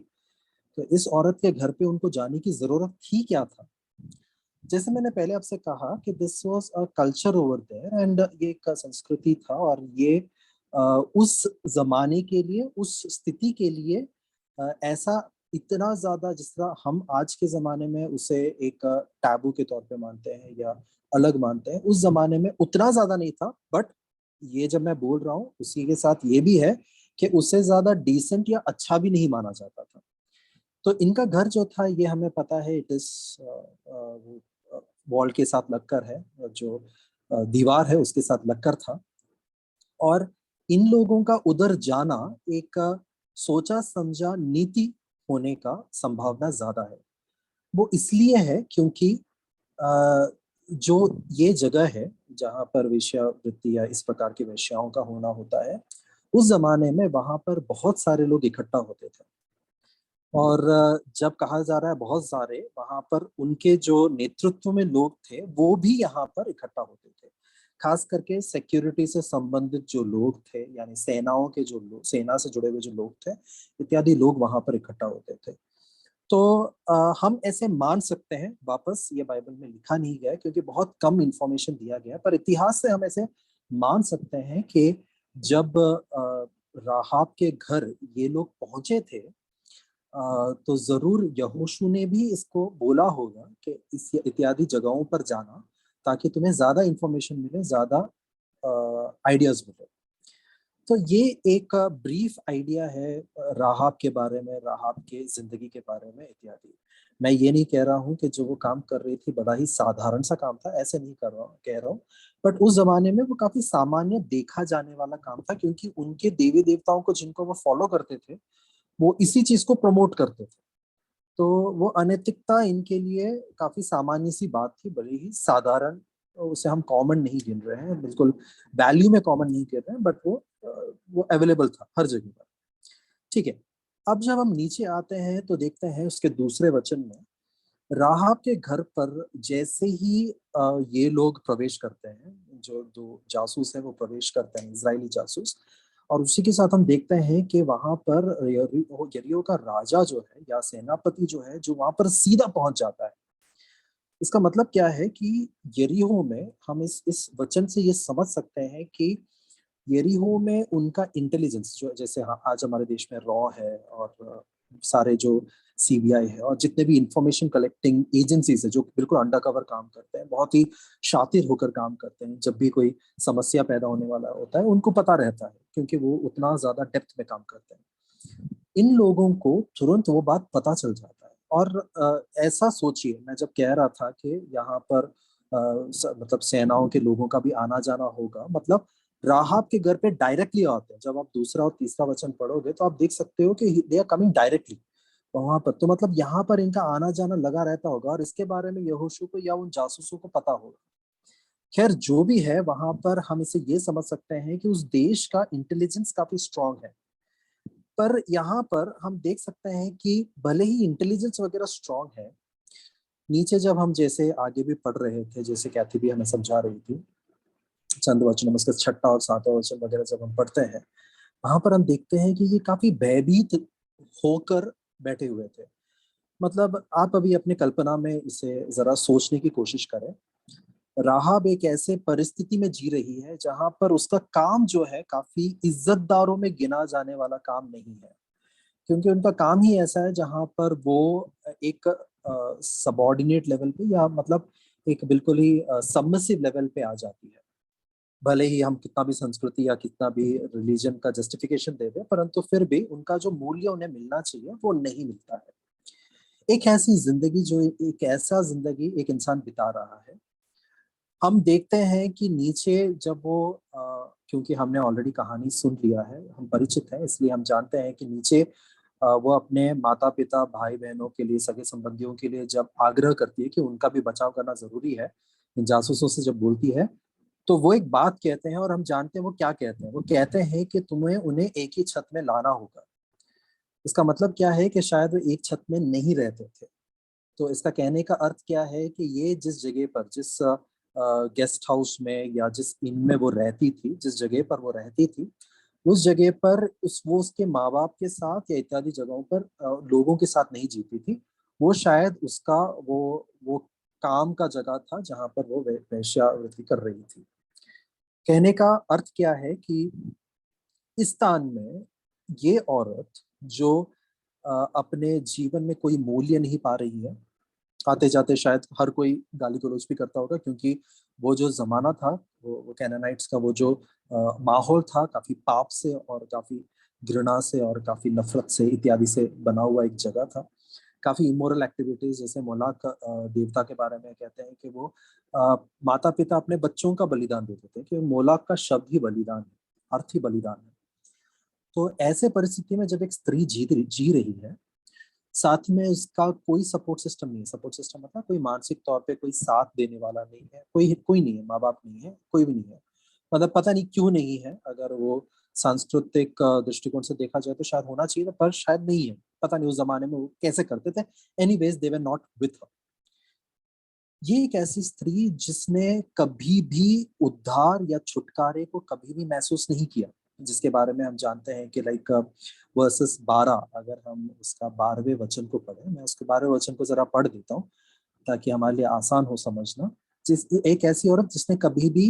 तो इस औरत के घर पे उनको जाने की जरूरत थी क्या था। जैसे मैंने पहले आपसे कहा कि this was a culture over there, and ये एक संस्कृति था, और ये उस जमाने के लिए, उस स्थिति के लिए ऐसा इतना ज्यादा, जिस तरह हम आज के जमाने में उसे एक टैबू के तौर पे मानते हैं या अलग मानते हैं, उस जमाने में उतना ज्यादा नहीं था। बट ये जब मैं बोल रहा हूँ उसी के साथ ये भी है कि उससे ज्यादा डिसेंट या अच्छा भी नहीं माना जाता था। तो इनका घर जो था ये हमें पता है, इट इज वॉल के साथ लगकर है, जो दीवार है उसके साथ लगकर था। और इन लोगों का उधर जाना एक सोचा समझा नीति होने का संभावना ज्यादा है। वो इसलिए है क्योंकि जो ये जगह है जहाँ पर वेश्यावृत्ति या इस प्रकार की वेश्याओं का होना होता है, उस जमाने में वहां पर बहुत सारे लोग इकट्ठा होते थे। और जब कहा जा रहा है बहुत सारे, वहां पर उनके जो नेतृत्व में लोग थे वो भी यहाँ पर इकट्ठा होते थे। खास करके सिक्योरिटी से संबंधित जो लोग थे, यानी सेनाओं के जो लोग, सेना से जुड़े हुए जो लोग थे, इत्यादि लोग वहां पर इकट्ठा होते थे। तो हम ऐसे मान सकते हैं, वापस ये बाइबल में लिखा नहीं गया है क्योंकि बहुत कम इंफॉर्मेशन दिया गया है, पर इतिहास से हम ऐसे मान सकते हैं कि जब राहाब के घर ये लोग पहुंचे थे, तो जरूर यहोशू ने भी इसको बोला होगा कि इस इत्यादि जगहों पर जाना, ताकि तुम्हें ज्यादा इंफॉर्मेशन मिले, ज्यादा आइडियाज मिले। तो ये एक ब्रीफ आइडिया है राहाब के बारे में, राहाब के जिंदगी के बारे में इत्यादि। मैं ये नहीं कह रहा हूँ कि जो वो काम कर रही थी बड़ा ही साधारण सा काम था, ऐसे नहीं कह रहा हूँ। बट उस जमाने में वो काफी सामान्य देखा जाने वाला काम था, क्योंकि उनके देवी देवताओं को जिनको वो फॉलो करते थे वो इसी चीज को प्रमोट करते थे। तो वो अनैतिकता इनके लिए काफी सामान्य सी बात थी, बड़ी ही साधारण। उसे हम कॉमन नहीं गिन रहे हैं, बिल्कुल वैल्यू में कॉमन नहीं कह रहे हैं, बट वो अवेलेबल था हर जगह पर। ठीक है, अब जब हम नीचे आते हैं तो देखते हैं उसके दूसरे वचन में, राहाब के घर पर जैसे ही ये लोग प्रवेश करते हैं, जो दो जासूस हैं वो प्रवेश करते हैं, इजरायली जासूस। और उसी के साथ हम देखते हैं कि वहां पर यरीहो का राजा जो है या सेनापति जो है, जो वहां पर सीधा पहुंच जाता है। इसका मतलब क्या है कि यरीहो में हम इस वचन से ये समझ सकते हैं कि यरीहो में उनका इंटेलिजेंस, जो जैसे हाँ आज हमारे देश में रॉ है और सारे जो सीबीआई है और जितने भी इंफॉर्मेशन कलेक्टिंग एजेंसीज है जो बिल्कुल अंडरकवर काम करते हैं, बहुत ही शातिर होकर काम करते हैं, जब भी कोई समस्या पैदा होने वाला होता है उनको पता रहता है, क्योंकि वो उतना ज्यादा डेप्थ में काम करते हैं। इन लोगों को तुरंत वो बात पता चल जाता है। और ऐसा सोचिए, मैं जब कह रहा था कि यहाँ पर मतलब सेनाओं के लोगों का भी आना जाना होगा, मतलब राहाब के घर पे डायरेक्टली आते हैं। जब आप दूसरा और तीसरा वचन पढ़ोगे तो आप देख सकते हो कि दे आर कमिंग डायरेक्टली वहां पर, तो मतलब यहाँ पर इनका आना जाना लगा रहता होगा, और इसके बारे में यहोशू को या उन जासूसों को पता होगा। खैर जो भी है, वहां पर हम इसे ये समझ सकते हैं कि उस देश का इंटेलिजेंस काफी स्ट्रांग है। पर यहाँ पर हम देख सकते हैं कि भले ही इंटेलिजेंस वगैरह स्ट्रांग है, नीचे जब हम जैसे आगे भी पढ़ रहे थे, जैसे कैथी भी हमें समझा रही थी, चंद वचन उसका छठा और सातवां वचन वगैरह जब हम पढ़ते हैं, वहां पर हम देखते हैं कि ये काफी भयभीत होकर बैठे हुए थे। मतलब आप अभी अपने कल्पना में इसे जरा सोचने की कोशिश करें। राहाब एक ऐसे परिस्थिति में जी रही है जहां पर उसका काम जो है काफी इज्जतदारों में गिना जाने वाला काम नहीं है, क्योंकि उनका काम ही ऐसा है जहां पर वो एक सबॉर्डिनेट लेवल पे, या मतलब एक बिल्कुल ही सबमिसिव लेवल पे आ जाती है। भले ही हम कितना भी संस्कृति या कितना भी रिलीजन का जस्टिफिकेशन दे दें, परंतु फिर भी उनका जो मूल्य उन्हें मिलना चाहिए वो नहीं मिलता है। एक ऐसी जिंदगी, जो एक ऐसा जिंदगी एक इंसान बिता रहा है। हम देखते हैं कि नीचे जब वो क्योंकि हमने ऑलरेडी कहानी सुन लिया है, हम परिचित हैं, इसलिए हम जानते हैं कि नीचे वो अपने माता पिता, भाई बहनों के लिए, सगे संबंधियों के लिए जब आग्रह करती है कि उनका भी बचाव करना जरूरी है, इन जासूसों से जब बोलती है, तो वो एक बात कहते हैं, और हम जानते हैं वो क्या कहते हैं। वो कहते हैं कि तुम्हें उन्हें एक ही छत में लाना होगा। इसका मतलब क्या है कि शायद वो एक छत में नहीं रहते थे। तो इसका कहने का अर्थ क्या है कि ये जिस जगह पर, जिस गेस्ट हाउस में या जिस इन में वो रहती थी, जिस जगह पर वो रहती थी, उस जगह पर वो उसके माँ बाप के साथ या इत्यादि जगहों पर लोगों के साथ नहीं जीती थी। वो शायद उसका वो काम का जगह था जहां पर वो वेश्यावृत्ति कर रही थी। कहने का अर्थ क्या है कि इस स्थान में ये औरत जो अपने जीवन में कोई मूल्य नहीं पा रही है, आते जाते शायद हर कोई गाली गलौज भी करता होगा, क्योंकि वो जो जमाना था, वो कैनानाइट्स का वो जो माहौल था, काफी पाप से और काफी घृणा से और काफी नफरत से इत्यादि से बना हुआ एक जगह था। काफी इमोरल एक्टिविटीज, जैसे मोलाक देवता के बारे में कहते हैं कि वो माता पिता अपने बच्चों का बलिदान देते थे, कि मोलाक का शब्द ही बलिदान है, अर्थ ही बलिदान है। तो ऐसे परिस्थिति में जब एक स्त्री जी रही है, साथ में उसका कोई सपोर्ट सिस्टम नहीं है। सपोर्ट सिस्टम मतलब कोई मानसिक तौर पे कोई साथ देने वाला नहीं है, कोई नहीं है, माँ बाप नहीं है, कोई भी नहीं है। मतलब पता नहीं क्यों नहीं है, अगर वो सांस्कृतिक दृष्टिकोण से देखा जाए तो शायद होना चाहिए था, पर शायद नहीं है। पता नहीं उस जमाने में वो कैसे करते थे। Anyways they were not with her. ये एक ऐसी स्त्री जिसने कभी भी उद्धार या छुटकारे को कभी भी महसूस नहीं किया, जिसके बारे में हम जानते हैं कि लाइक वर्सेस 12, अगर हम उसका 12वें वचन को पढ़ें, मैं उसके 12वें वचन को जरा पढ़ देता हूँ ताकि हमारे लिए आसान हो समझना। एक ऐसी औरत जिसने कभी भी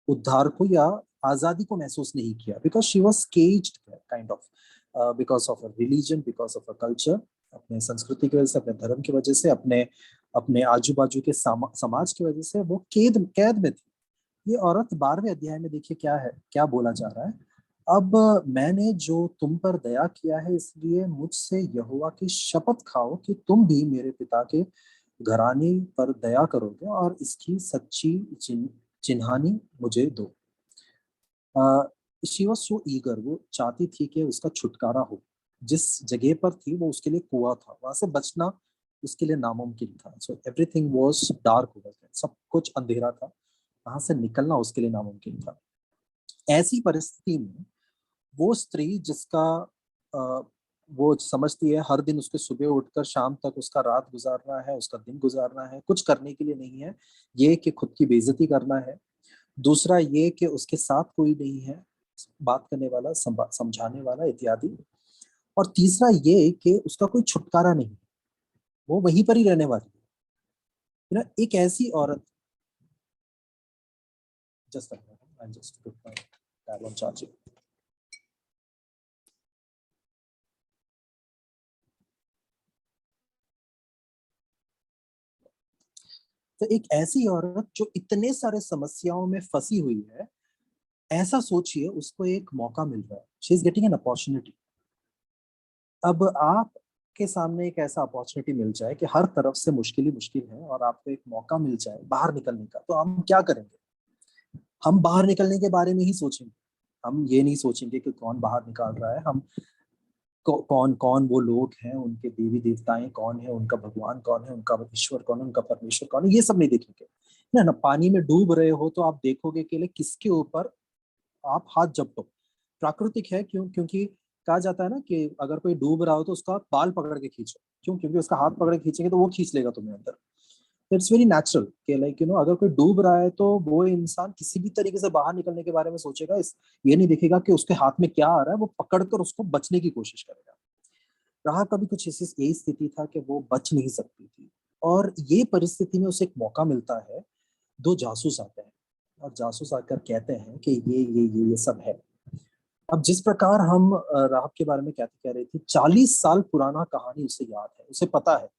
उद्धार को या आजादी को महसूस नहीं किया, because she was caged kind of, because of a religion, because of a culture, अपने संस्कृति की वजह से, अपने धर्म की वजह से, अपने अपने आजू बाजू के समाज की वजह से वो कैद में थी। ये औरत 12वें अध्याय में देखिए क्या है, क्या बोला जा रहा है। अब मैंने जो तुम पर दया किया है, इसलिए मुझसे यहोवा की शपथ खाओ कि तुम भी मेरे पिता के घराने पर दया करोगे और इसकी सच्ची चिन्हानी मुझे दो। शी वॉज सो ईगर, वो चाहती थी कि उसका छुटकारा हो। जिस जगह पर थी वो उसके लिए कुआं था, वहां से बचना उसके लिए नामुमकिन था। So everything was dark over there, सब कुछ अंधेरा था, वहां से निकलना उसके लिए नामुमकिन था। ऐसी परिस्थिति में वो स्त्री जिसका अ, वो समझती है हर दिन उसके सुबह उठकर शाम तक उसका रात गुजारना है, उसका दिन गुजारना है, कुछ करने के लिए नहीं है, ये कि खुद की बेइज्जती करना है। दूसरा ये कि उसके साथ कोई नहीं है बात करने वाला, समझाने वाला इत्यादि। और तीसरा ये कि उसका कोई छुटकारा नहीं है, वो वहीं पर ही रहने वाली है ना। एक ऐसी औरत, just I just put my tab on charging. तो एक ऐसी औरत जो इतने सारे समस्याओं में फंसी हुई है, ऐसा सोचिए उसको एक मौका मिल रहा है, she is getting an opportunity. अब आप के सामने एक ऐसा अपॉर्चुनिटी मिल जाए कि हर तरफ से मुश्किल ही मुश्किल है और आपको एक मौका मिल जाए बाहर निकलने का, तो हम क्या करेंगे? हम बाहर निकलने के बारे में ही सोचेंगे। हम ये नहीं सोचेंगे कि कौन बाहर निकाल रहा है, हम कौन कौन वो लोग हैं, उनके देवी देवताएं कौन है, उनका भगवान कौन है, उनका ईश्वर कौन है, उनका परमेश्वर कौन है, ये सब नहीं देखेंगे ना। पानी में डूब रहे हो तो आप देखोगे कि किसके ऊपर आप हाथ जपटो। प्राकृतिक है, क्योंकि कहा जाता है ना कि अगर कोई डूब रहा हो तो उसका बाल पकड़ के खींचो। क्यों? क्योंकि उसका हाथ पकड़ के खींचेंगे तो वो खींच लेगा तुम्हें अंदर। इट्स वेरी नेचुरल कि लाइक अगर कोई डूब रहा है तो वो इंसान किसी भी तरीके से बाहर निकलने के बारे में सोचेगा, इस ये नहीं देखेगा कि उसके हाथ में क्या आ रहा है, वो पकड़कर उसको बचने की कोशिश करेगा। राह का भी कुछ यही स्थिति था कि वो बच नहीं सकती थी, और ये परिस्थिति में उसे एक मौका मिलता है। दो जासूस आते हैं और जासूस आकर कहते हैं कि ये सब है। अब जिस प्रकार हम राहब के बारे में क्या कह रही थी, 40 साल पुराना कहानी उसे याद है, उसे पता है।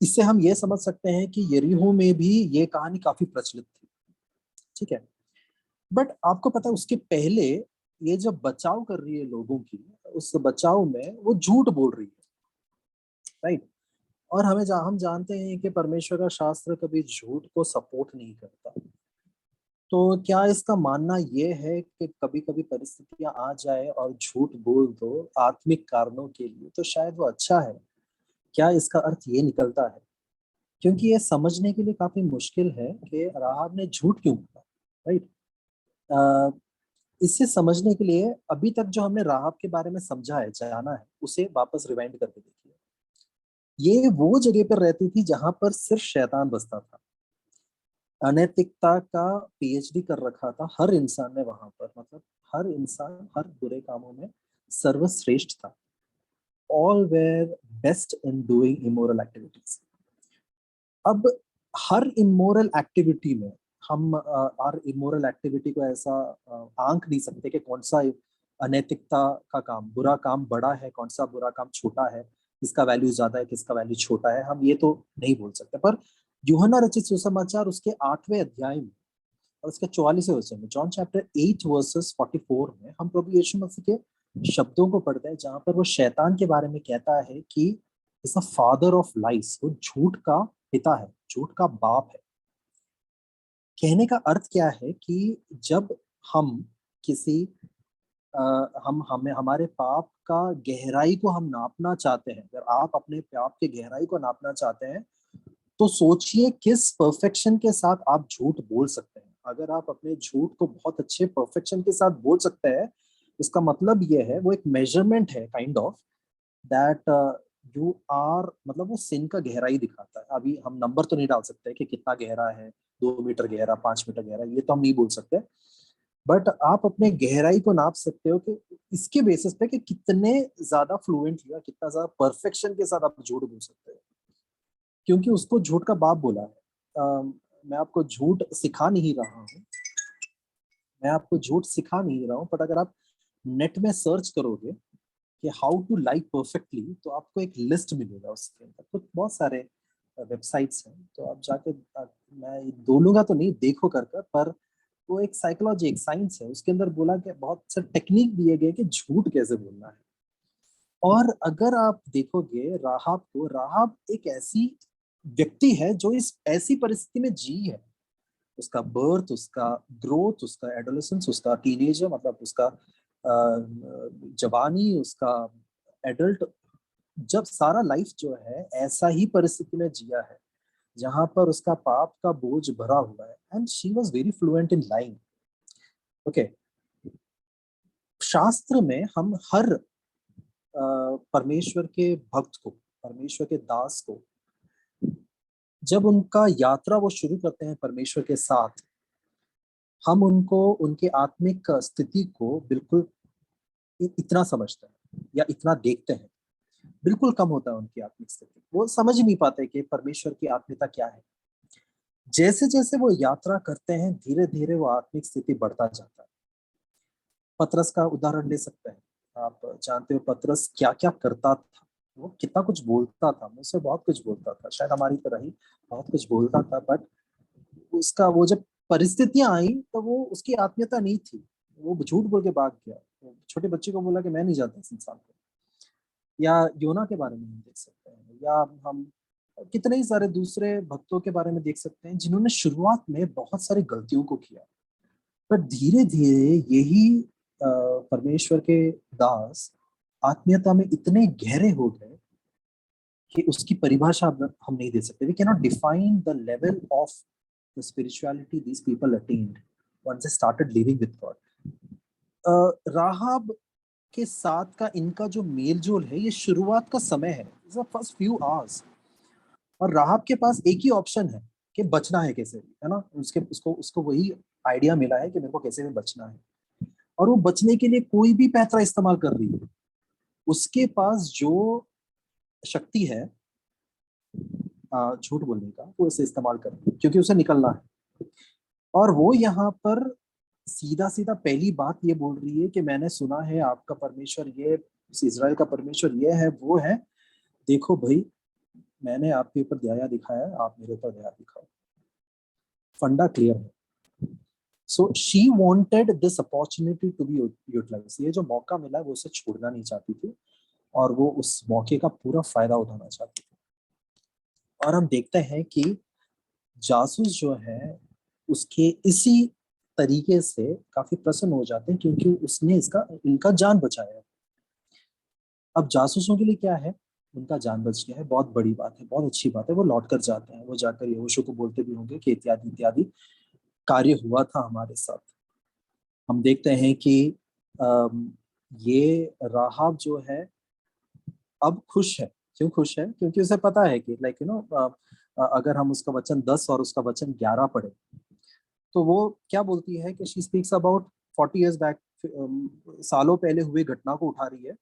इससे हम ये समझ सकते हैं कि यरीहो में भी ये कहानी काफी प्रचलित थी, ठीक है। बट आपको पता है उसके पहले ये जब बचाव कर रही है लोगों की, उस बचाव में वो झूठ बोल रही है, राइट। और हम जानते हैं कि परमेश्वर का शास्त्र कभी झूठ को सपोर्ट नहीं करता। तो क्या इसका मानना ये है कि कभी कभी परिस्थितियां आ जाए और झूठ बोल दो आत्मिक कारणों के लिए तो शायद वो अच्छा है? क्या इसका अर्थ ये निकलता है? क्योंकि ये समझने के लिए काफी मुश्किल है कि राहाब ने झूठ क्यों बोला, राइट। इसे समझने के लिए अभी तक जो हमने राहब के बारे में समझा है, जाना है, उसे वापस रिवाइंड करके देखिए। ये वो जगह पर रहती थी जहां पर सिर्फ शैतान बसता था। अनैतिकता का पीएचडी कर रखा था हर इंसान ने वहां पर, मतलब हर इंसान हर बुरे कामों में सर्वश्रेष्ठ था। All where best in doing immoral activities. अब हर इमोरल एक्टिविटी में हम हर इमोरल एक्टिविटी को ऐसा आंक नहीं सकते कि कौन सा अनैतिकता का काम, बुरा काम बड़ा है, कौन सा बुरा काम छोटा है, किसका वैल्यू ज्यादा है, किसका वैल्यू छोटा है, हम ये तो नहीं बोल सकते। पर यूहन्ना रचित सुसमाचार उसके 8वें अध्याय में और उसके 44वें वचन में, जॉन चैप्टर 8 वर्सेस 44 में हम प्रभु यीशु मसीह के शब्दों को पढ़ते हैं, जहां पर वो शैतान के बारे में कहता है कि इज द फादर ऑफ लाइस, वो झूठ का पिता है, झूठ का बाप है। कहने का अर्थ क्या है कि जब हम किसी हम हमें हमारे पाप का गहराई को हम नापना चाहते हैं, अगर आप अपने पाप के गहराई को नापना चाहते हैं, तो सोचिए किस परफेक्शन के साथ आप झूठ बोल सकते हैं। अगर आप अपने झूठ को बहुत अच्छे परफेक्शन के साथ बोल सकते हैं, इसका मतलब ये है, वो एक मेजरमेंट है kind of that you are, मतलब वो सिन का गहराई दिखाता है। अभी हम नंबर तो नहीं डाल सकते कि कितना गहरा है, 2 मीटर गहरा, 5 मीटर गहरा, ये तो हम नहीं बोल सकते। बट आप अपने गहराई को नाप सकते हो कि इसके बेसिस पे कि कितने ज्यादा फ्लुएंटली या कितना ज्यादा परफेक्शन के साथ आप झूठ बोल सकते हो, क्योंकि उसको झूठ का बाप बोला है। मैं आपको झूठ सिखा नहीं रहा हूँ, मैं आपको झूठ सिखा नहीं रहा हूँ, बट अगर आप नेट में सर्च करोगे कि हाउ टू लाई परफेक्टली, तो आपको एक लिस्ट मिलेगा। उसके अंदर कुछ बहुत सारे वेबसाइट्स हैं, तो आप जाके मैं बोलूंगा तो नहीं, देखो कर कर, पर वो एक साइकोलॉजी, एक साइंस है, उसके अंदर बोला कि बहुत से टेक्निक दिए गए कि झूठ कैसे बोलना है। और अगर आप देखोगे राहाब को, राहाब एक ऐसी व्यक्ति है जो इस ऐसी परिस्थिति में जी है। उसका बर्थ, उसका ग्रोथ, उसका एडोलेसेंस, उसका टीनेजर, मतलब उसका जवानी, उसका एडल्ट, जब सारा लाइफ जो है ऐसा ही परिस्थिति में जिया है जहां पर उसका पाप का बोझ भरा हुआ है। And she was very fluent in lying. Okay, शास्त्र में हम हर परमेश्वर के भक्त को, परमेश्वर के दास को, जब उनका यात्रा वो शुरू करते हैं परमेश्वर के साथ, हम उनको उनके आत्मिक स्थिति को बिल्कुल इतना समझते हैं या इतना देखते हैं। बिल्कुल कम होता है उनकी आत्मिक स्थिति, वो समझ नहीं पाते कि परमेश्वर की आत्मीयता क्या है। जैसे जैसे वो यात्रा करते हैं, धीरे धीरे वो आत्मिक स्थिति बढ़ता जाता है। पतरस का उदाहरण ले सकते हैं। आप जानते हो पतरस क्या क्या करता था, वो कितना कुछ बोलता था, मुझसे बहुत कुछ बोलता था, शायद हमारी तरह ही बहुत कुछ बोलता था, बट उसका वो जब परिस्थितियां आई तो वो उसकी आत्मीयता नहीं थी, वो झूठ बोल के भाग गया। छोटे बच्चे को बोला कि मैं नहीं जानता इस इंसान को। या योना के बारे में हम देख सकते हैं, या हम कितने ही सारे दूसरे भक्तों के बारे में देख सकते हैं जिन्होंने शुरुआत में बहुत सारी गलतियों को किया, पर धीरे धीरे यही परमेश्वर के दास आत्मीयता में इतने गहरे हो गए कि उसकी परिभाषा हम नहीं दे सकते। We can not define the level of the spirituality these people attend once they started living with God. Rahab के साथ का इनका जो मेलजोल है, ये शुरुआत का समय है, फर्स्ट फ्यू आवर्स। और राहाब के पास एक ही ऑप्शन है कि बचना है कैसे भी, है ना। उसको उसको वही आइडिया मिला है कि मेरे को कैसे भी बचना है, और वो बचने के लिए कोई भी पैतरा इस्तेमाल कर रही है। उसके पास जो शक्ति है झूठ बोलने का, वो इसे इस्तेमाल कर रही है क्योंकि उसे निकलना है। और वो यहाँ पर सीधा सीधा पहली बात ये बोल रही है कि मैंने सुना है आपका परमेश्वर ये, इजराइल का परमेश्वर ये है, वो है, देखो भाई मैंने आपके ऊपर दया दिखाया है, आप मेरे ऊपर दया दिखाओ। फंडा क्लियर है। So she wanted this opportunity to be utilize. ये जो मौका मिला वो उसे छोड़ना नहीं चाहती थी, और वो उस मौके का पूरा फायदा उठाना चाहती थी। और हम देखते हैं कि जासूस जो है उसके इसी तरीके से काफी प्रसन्न हो जाते हैं, क्योंकि उसने इनका जान बचाया। अब जासूसों के लिए क्या है, उनका जान बच गया है, बहुत बड़ी बात है, बहुत अच्छी बात है। वो लौट कर जाते हैं, वो जाकर यहोशू को बोलते भी होंगे कि इत्यादि इत्यादि कार्य हुआ था हमारे साथ। हम देखते हैं कि ये राहाब जो है अब खुश है। क्यों खुश है? क्योंकि उसे पता है कि अगर हम उसका वचन 10 और उसका वचन 11 पढ़े तो वो क्या बोलती है कि she speaks about 40 years back, सालों पहले हुए घटना को उठा रही है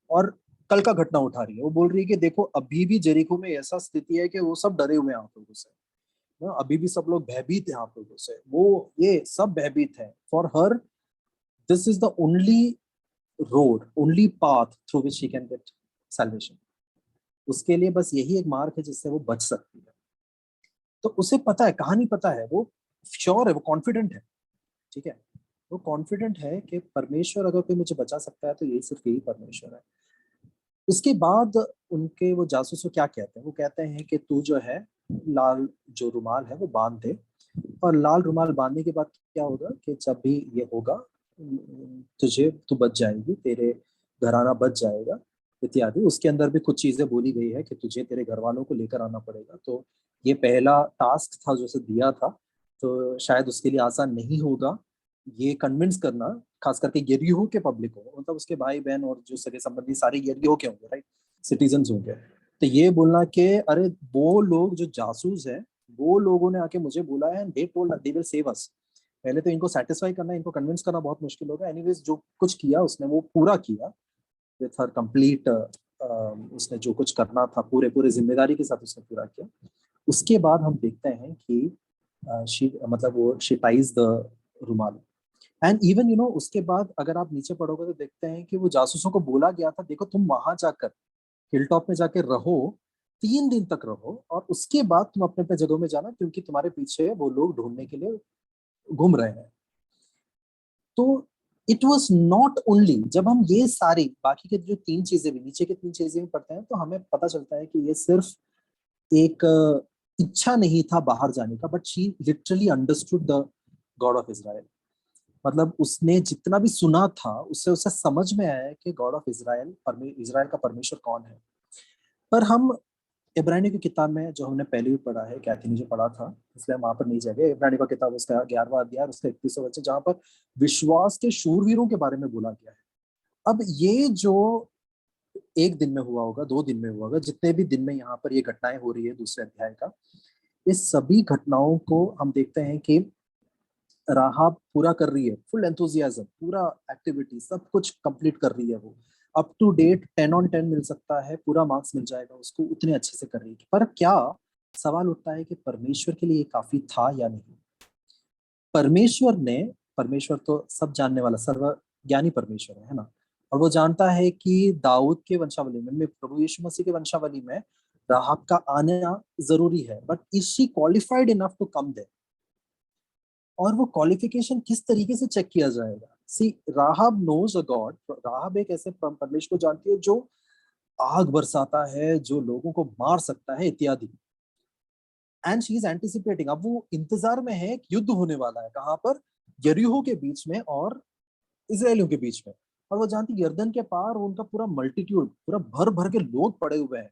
और कल का घटना उठा रही है। वो बोल रही है कि देखो अभी भी जेरिको में ऐसा स्थिति है कि वो सब डरे हुए हैं आप लोगों से, अभी भी सब लोग भयभीत हैं आप लोगों से, वो ये सब भयभीत है। For her this is the only road, only path through which she can get salvation. उसके लिए बस यही एक मार्ग है जिससे वो बच सकती है। तो उसे पता है, कहानी पता है, वो श्योर है, वो कॉन्फिडेंट है। ठीक है, वो कॉन्फिडेंट है कि परमेश्वर अगर कोई मुझे बचा सकता है तो यही सिर्फ यही परमेश्वर है। उसके बाद उनके वो जासूस क्या कहते हैं? वो कहते हैं कि तू जो है लाल जो रुमाल है वो बांध दे, और लाल रुमाल बांधने के बाद क्या होगा कि जब भी ये होगा तू बच जाएगी, तेरे घराना बच जाएगा इत्यादि। उसके अंदर भी कुछ चीजें बोली गई है कि तुझे तेरे घर वालों को लेकर आना पड़ेगा। तो ये पहला टास्क था जो उसे दिया था, तो शायद उसके लिए आसान नहीं होगा ये कन्विंस करना, खास करके यरीहो के पब्लिक को, मतलब उसके भाई बहन और जो सगे संबंधी सारे यरीहो के होंगे, राइट, सिटीजन्स होंगे। तो ये बोलना कि अरे वो लोग जो जासूस है वो लोगों ने आके मुझे बोला है, they told they will save us. पहले तो इनको सेटिस्फाई करना, इनको कन्विंस करना बहुत मुश्किल होगा। एनीवेज जो कुछ किया उसने वो पूरा किया विथ हर कंप्लीट, उसने जो कुछ करना था पूरे पूरे जिम्मेदारी के साथ उसने पूरा किया। उसके बाद हम देखते हैं कि मतलब वो शी टाइज द रुमाल। एंड इवन उसके बाद अगर आप नीचे पढ़ोगे तो देखते हैं कि वो जासूसों को बोला गया था, देखो तुम वहां जाकर हिल टॉप में जाकर रहो, 3 दिन तक रहो, और उसके बाद तुम अपने अपने जगहों में जाना, क्योंकि तुम्हारे पीछे वो लोग ढूंढने के लिए घूम रहे हैं। तो इट वॉज नॉट ओनली, जब हम ये सारी बाकी के जो 3 चीजें भी, नीचे के 3 चीजें भी पढ़ते हैं तो हमें पता चलता है कि ये सिर्फ एक इच्छा नहीं था बाहर जाने का, but she literally understood the God of Israel. मतलब उसने जितना भी सुना था उससे उसे समझ में आया कि गॉड ऑफ इजराइल, इजराइल का परमेश्वर कौन है। पर हम इब्रानियों की किताब में, जो हमने पहले भी पढ़ा है, कैथी ने जो पढ़ा था, इसलिए हम वहां पर नहीं जाएंगे। इब्रानियों का किताब उसका 11वां अध्याय उसका 31वां वचन, जहां पर विश्वास के शूरवीरों के बारे में बोला गया है। अब ये जो एक दिन में हुआ होगा, 2 दिन में हुआ होगा, जितने भी दिन में यहाँ पर ये घटनाएं हो रही है दूसरे अध्याय का, इस सभी घटनाओं को हम देखते हैं कि राहाब पूरा कर रही है, फुल एंथुजियाज्म, पूरा एक्टिविटी सब कुछ कंप्लीट कर रही है। वो अप टू डेट 10 on 10 मिल सकता है, पूरा मार्क्स मिल जाएगा उसको, उतने अच्छे से कर रही है। पर क्या सवाल उठता है कि परमेश्वर के लिए काफी था या नहीं? परमेश्वर ने, परमेश्वर तो सब जानने वाला सर्वज्ञानी परमेश्वर है ना, और वो जानता है कि दाऊद के वंशावली में, प्रभु यीशु मसीह के वंशावली में राहाब का आना जरूरी है, but is she qualified enough to come there? और वो क्वालिफिकेशन किस तरीके से चेक किया जाएगा? सी, राहाब नोज अ गॉड, राहाब एक ऐसे परमेश्वर को जानती है जो आग बरसाता है, जो लोगों को मार सकता है इत्यादि। एंड शी इज एंटिसिपेटिंग, अब वो इंतजार में है, युद्ध होने वाला है कहाँ पर? यरीहो के बीच में और इसराइलियों के बीच में। और वो जानती यर्दन के पार उनका पूरा मल्टीट्यूड, पूरा भर भर के लोग पड़े हुए हैं।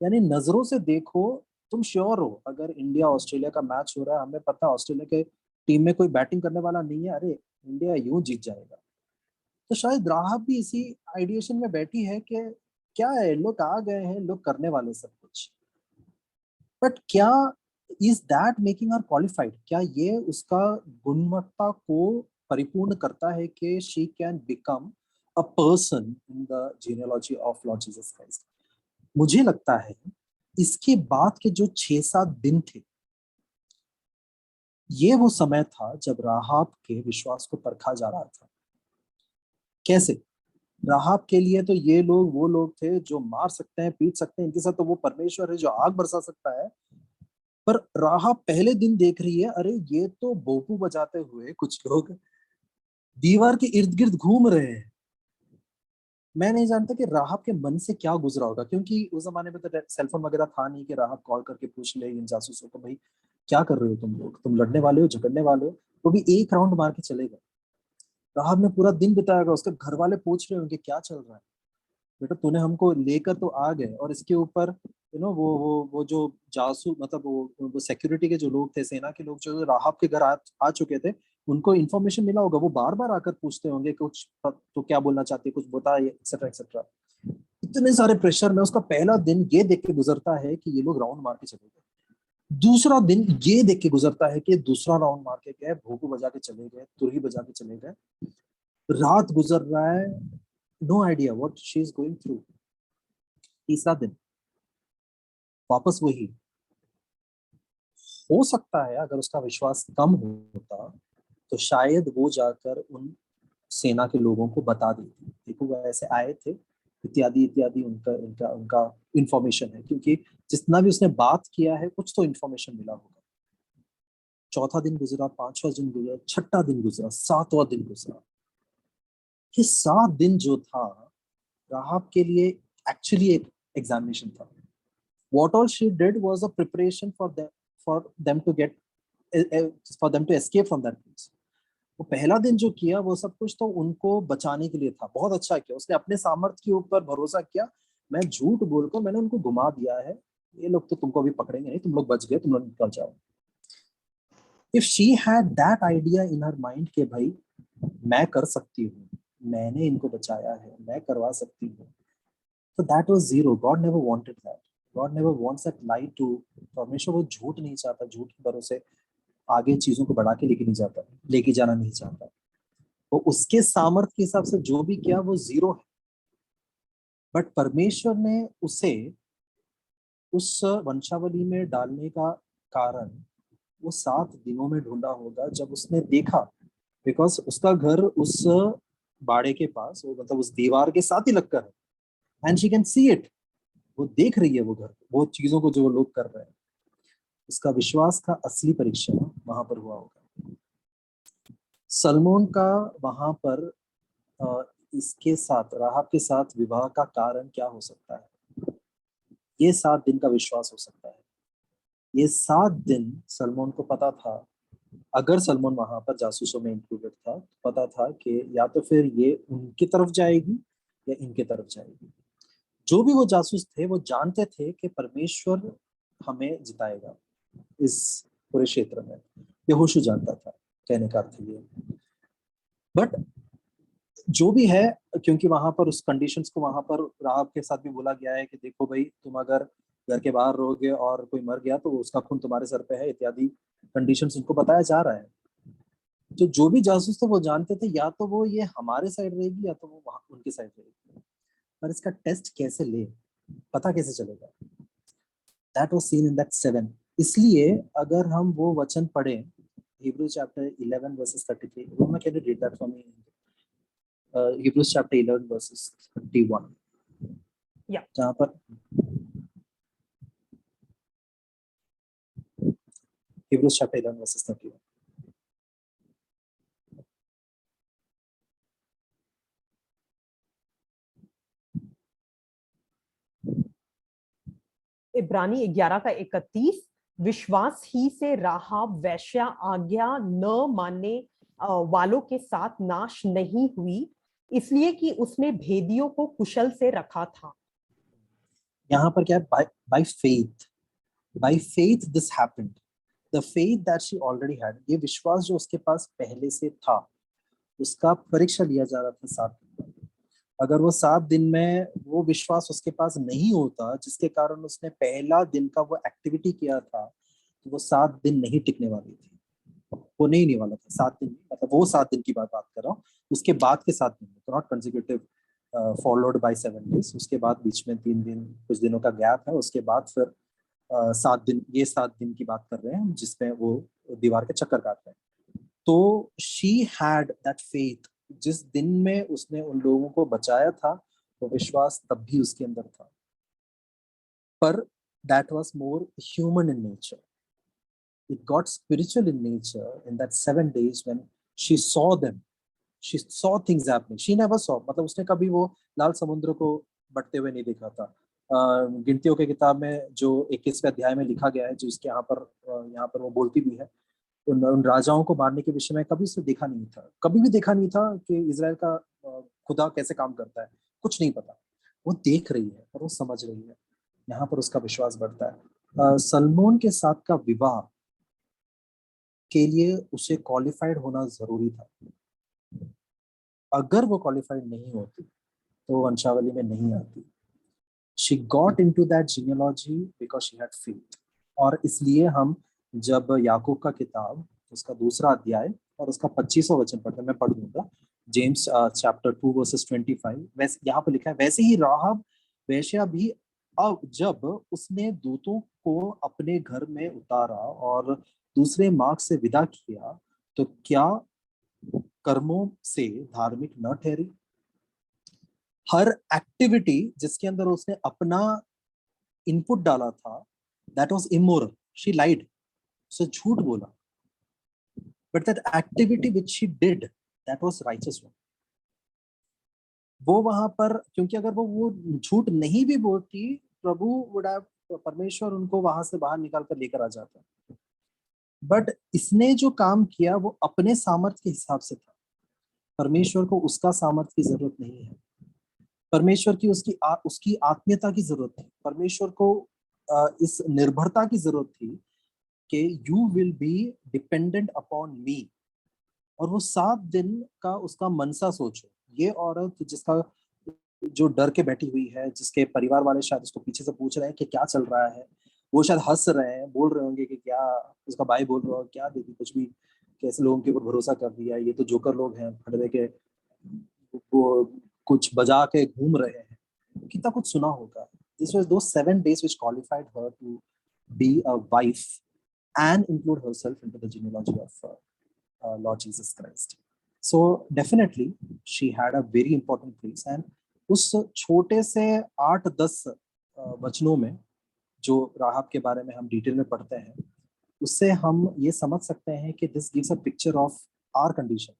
यानी नजरों से देखो, तुम श्योर हो अगर इंडिया ऑस्ट्रेलिया का मैच हो रहा है, हमें पता है ऑस्ट्रेलिया के टीम में कोई बैटिंग करने वाला नहीं है, अरे इंडिया यूं जीत जाएगा। तो शायद राहब भी इसी आइडिएशन में बैठी है कि क्या है, लोग आ गए हैं, लोग करने वाले सब कुछ, बट क्या is that making her qualified? क्या ये उसका गुणवत्ता को परिपूर्ण करता है कि she can become a person in the genealogy of Lord Jesus Christ? मुझे लगता है इसके बाद के जो 6-7 दिन थे, ये वो समय था जब राहाब के विश्वास को परखा जा रहा था। कैसे? राहाब के लिए तो ये लोग वो लोग थे जो मार सकते हैं, पीट सकते हैं, इनके साथ तो वो परमेश्वर है जो आग बरसा सकता है। पर राहाब पहले दिन देख रही है, अरे ये तो बोपू बजाते हुए कुछ लोग दीवार के इर्द गिर्द घूम रहे हैं। मैं नहीं जानता कि राहब के मन से क्या गुजरा होगा, क्योंकि उस जमाने में तो सेलफोन वगैरह था नहीं कि राहब कॉल करके पूछ ले इन जासूसों को, भाई क्या कर रहे हो तुम लोग, तुम लड़ने वाले हो, झगड़ने वाले हो? तो भी एक राउंड मार के चले गए। राहब ने पूरा दिन बिताएगा, उसके घर वाले पूछ रहे होंगे क्या चल रहा है, बेटा तूने हमको लेकर तो आ गए, और इसके ऊपर वो जो जासूस, मतलब वो सिक्योरिटी के जो लोग थे, सेना के लोग जो राहब के घर आ चुके थे, उनको इन्फॉर्मेशन मिला होगा, वो बार बार आकर पूछते होंगे कुछ तो क्या बोलना चाहते हैं, कुछ बता, एक्सेट्रा एक्सेट्रा। इतने सारे प्रेशर में उसका पहला दिन ये देख के गुजरता है कि ये लोग राउंड मार के चले गए, दूसरा दिन ये देख के गुजरता है कि दूसरा राउंड मार के गए, भोपू बजा के चले गए, तुरही बजा के चले गए, रात गुजर रहा है, no idea what she is going through. तीसरा दिन वापस वही। हो सकता है अगर उसका विश्वास कम होता तो शायद वो जाकर उन सेना के लोगों को बता देती, देखो वो ऐसे आए थे, इत्यादि इत्यादि, उनका उनका उनका इंफॉर्मेशन है, क्योंकि जितना भी उसने बात किया है कुछ तो इंफॉर्मेशन मिला होगा। चौथा दिन गुजरा, पांचवा दिन गुजरा, छठा दिन गुजरा, सातवां दिन गुजरा। ये 7 दिन जो था राहब के लिए एक्चुअली एक एग्जामिनेशन था। What all she did was a preparation for them to get for them to escape from that place. वो पहला दिन जो किया वो सब कुछ तो उनको बचाने के लिए था, बहुत अच्छा किया उसने, अपने सामर्थ्य के ऊपर भरोसा किया, मैं झूठ बोलकर मैंने उनको घुमा दिया है, ये लोग तो तुमको अभी पकड़ेंगे नहीं, तुम लोग बच गए, तुम लोग निकल जाओ। If she had that idea in her mind कि भाई मैं कर सकती हूँ, मैंने इनको बचाया है, मैं करवा सकती हूँ, तो that was zero. God never wanted that. God never wants that lie to. परमेश्वर वो झूठ नहीं चाहता, झूठ के भरोसे आगे चीजों को बढ़ा के लेके जाना नहीं चाहता। वो उसके सामर्थ्य के हिसाब से जो भी किया वो जीरो है, बट परमेश्वर ने उसे उस वंशावली में डालने का कारण वो 7 दिनों में ढूंढा होगा, जब उसने देखा, बिकॉज उसका घर उस बाड़े के पास, वो मतलब उस दीवार के साथ ही लगकर है, and she can see it, वो देख रही है वो घर, वो चीजों को जो वो लोग कर रहे हैं। उसका विश्वास का असली परीक्षण वहां पर हुआ होगा। सलमोन का वहां पर इसके साथ, राहब के साथ विवाह का कारण क्या हो सकता है? ये 7 दिन का विश्वास हो सकता है। ये 7 दिन सलमोन को पता था, अगर सलमोन वहां पर जासूसों में इंक्लूडेड था, तो पता था कि या तो फिर ये उनकी तरफ जाएगी या इनके तरफ जाएगी। जो भी वो जासूस थे वो जानते थे कि परमेश्वर हमें जिताएगा इस पूरे क्षेत्र में, यहोशू जानता था, कहने का अर्थ ये। बट जो भी है, क्योंकि वहां पर उस कंडीशंस को वहां पर राहब के साथ भी बोला गया है कि देखो भाई, तुम अगर घर के बाहर रहोगे और कोई मर गया तो उसका खून तुम्हारे सर पे है, इत्यादि कंडीशंस उनको बताया जा रहा है। तो जो भी जासूस थे वो जानते थे या तो वो ये हमारे साइड रहेगी या तो वो वहां उनकी साइड रहेगी, पर इसका टेस्ट कैसे ले, पता कैसे चलेगा? That was seen in that 7। इसलिए अगर हम वो वचन पढ़ें, Hebrews chapter 11 verses 33, Roma, can you read that for me? Hebrews chapter 11 verses 31, Yeah. जहाँ पर Hebrews chapter 11 verses 31। इब्रानी 11 का 31, विश्वास ही से राहाब वैश्या आज्ञा न मानने वालों के साथ नाश नहीं हुई, इसलिए कि उसने भेदियों को कुशल से रखा था। यहाँ पर क्या है? by faith this happened, the faith that she already had, ये विश्वास जो उसके पास पहले से था, उसका परीक्षा लिया जा रहा था 7 दिन में। अगर वो 7 दिन में वो विश्वास उसके पास नहीं होता जिसके कारण उसने पहला दिन का वो एक्टिविटी किया था, तो वो 7 दिन नहीं टिकने वाली थी, वो नहीं वाला था 7 दिन, मतलब वो 7 दिन की बात कर रहा हूँ, उसके बाद के 7 दिन, तो not consecutive followed by 7 days, उसके बाद बीच में 3 दिन कुछ दिनों का गैप है, उसके बाद फिर 7 दिन, ये 7 दिन की बात कर रहे हैं जिसमें वो दीवार के चक्कर काट रहे हैं। तो शी हैड दैट फेथ, जिस दिन में उसने उन लोगों को बचाया था वो विश्वास तब भी उसके अंदर था, पर that was more human in nature, it got spiritual in nature in that 7 days when she saw them, she saw things happening, she never saw, मतलब उसने कभी वो लाल समुद्र को बढ़ते हुए नहीं देखा था। गिनतियों के किताब में जो 21वें अध्याय में लिखा गया है, जो इसके यहाँ पर वो बोलती भी है, उन राजाओं को मारने के विषय में कभी उसे देखा नहीं था, कभी भी देखा नहीं था कि इजराइल का खुदा कैसे काम करता है, कुछ नहीं पता, वो देख रही है और वो समझ रही है, यहाँ पर उसका विश्वास बढ़ता है। सलमोन के साथ का विवाह के लिए उसे क्वालिफाइड होना जरूरी था। अगर वो क्वालिफाइड नहीं होती तो वो वंशावली में नहीं आती। She got into that genealogy because she had faith. और इसलिए हम जब याकूब का किताब उसका दूसरा अध्याय और उसका 25वां वचन पढ़ते हैं, मैं पढ़ दूंगा, जेम्स चैप्टर 2 वर्सेस 25, वैसे यहाँ पर लिखा है, वैसे ही राहब वेश्या भी अब जब उसने दूतों को अपने घर में उतारा और दूसरे मार्ग से विदा किया तो क्या कर्मों से धार्मिक न ठहरी। हर एक्टिविटी जिसके अंदर उसने अपना इनपुट डाला था, दैट वाज इमोरल, शी लाइड, उसने झूठ बोला, but that activity which she did that was righteous one. वो वहां पर, क्योंकि अगर वो झूठ नहीं भी बोलती, प्रभु वुड हैव, परमेश्वर उनको वहां से बाहर निकाल कर लेकर आ जाता। बट इसने जो काम किया वो अपने सामर्थ्य के हिसाब से था। परमेश्वर को उसका सामर्थ्य की जरूरत नहीं है, परमेश्वर की उसकी आत्मीयता की जरूरत थी, परमेश्वर को इस निर्भरता की जरूरत थी कि you will be dependent upon मी। और वो 7 दिन का उसका मनसा सोचो, ये औरत जिसका जो डर के बैठी हुई है, जिसके परिवार वाले शायद उसको पीछे से पूछ रहे हैं कि क्या चल रहा है, वो शायद हंस रहे हैं, बोल रहे होंगे कि क्या, उसका भाई बोल रहा हो क्या दीदी कुछ भी, कैसे लोगों के ऊपर भरोसा कर दिया, ये तो जोकर लोग हैं, फटरे के वो कुछ बजा के घूम रहे हैं, कितना कुछ सुना होगा। This was those 7 days which qualified her to be a wife and include herself into the genealogy of Lord Jesus Christ. So definitely she had a very important place, and उस छोटे से 8-10 वचनों में जो राहब के बारे में हम डिटेल में पढ़ते हैं, उससे हम ये समझ सकते हैं कि this gives a picture of our condition.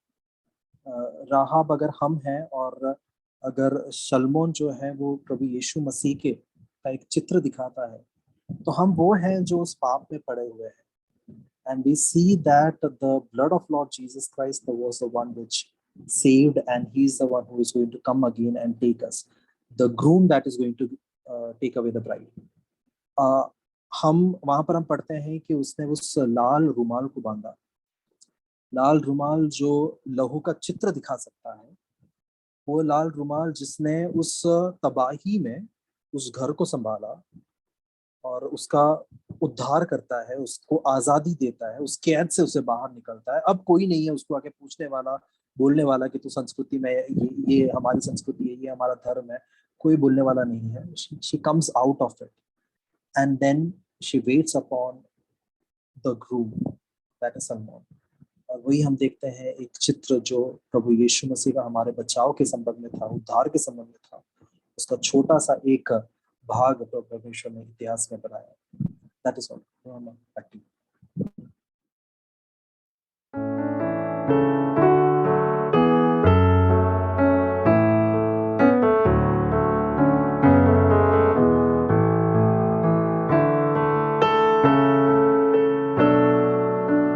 Rahab अगर हम हैं, और अगर शलमोन जो है वो प्रभु यीशु मसीह के का एक चित्र दिखाता है, तो हम वो हैं जो उस पाप में पड़े हुए हैं। And we see that the blood of Lord Jesus Christ was the one which saved, and He's the one who is going to come again and take us, the groom that is going to take away the bride. हम वहां पर हम पढ़ते हैं कि उसने उस लाल रुमाल को बांधा। लाल रुमाल जो लहू का चित्र दिखा सकता है, वो लाल रुमाल जिसने उस तबाही में उस घर को संभाला और उसका उद्धार करता है, उसको आजादी देता है, उस कैद से उसे बाहर निकलता है। अब कोई नहीं है उसको आके पूछने वाला, बोलने वाला कि तू संस्कृति में ये हमारी संस्कृति है, ये हमारा धर्म है, कोई बोलने वाला नहीं है। she comes out of it and then she waits upon the groom, that is Salmon। और वही हम देखते हैं एक चित्र जो प्रभु यीशु मसीह का हमारे बचाव के संबंध में था, उद्धार के संबंध में था, उसका छोटा सा एक भाग परमेश्वर ने इतिहास में बनाया। That is all.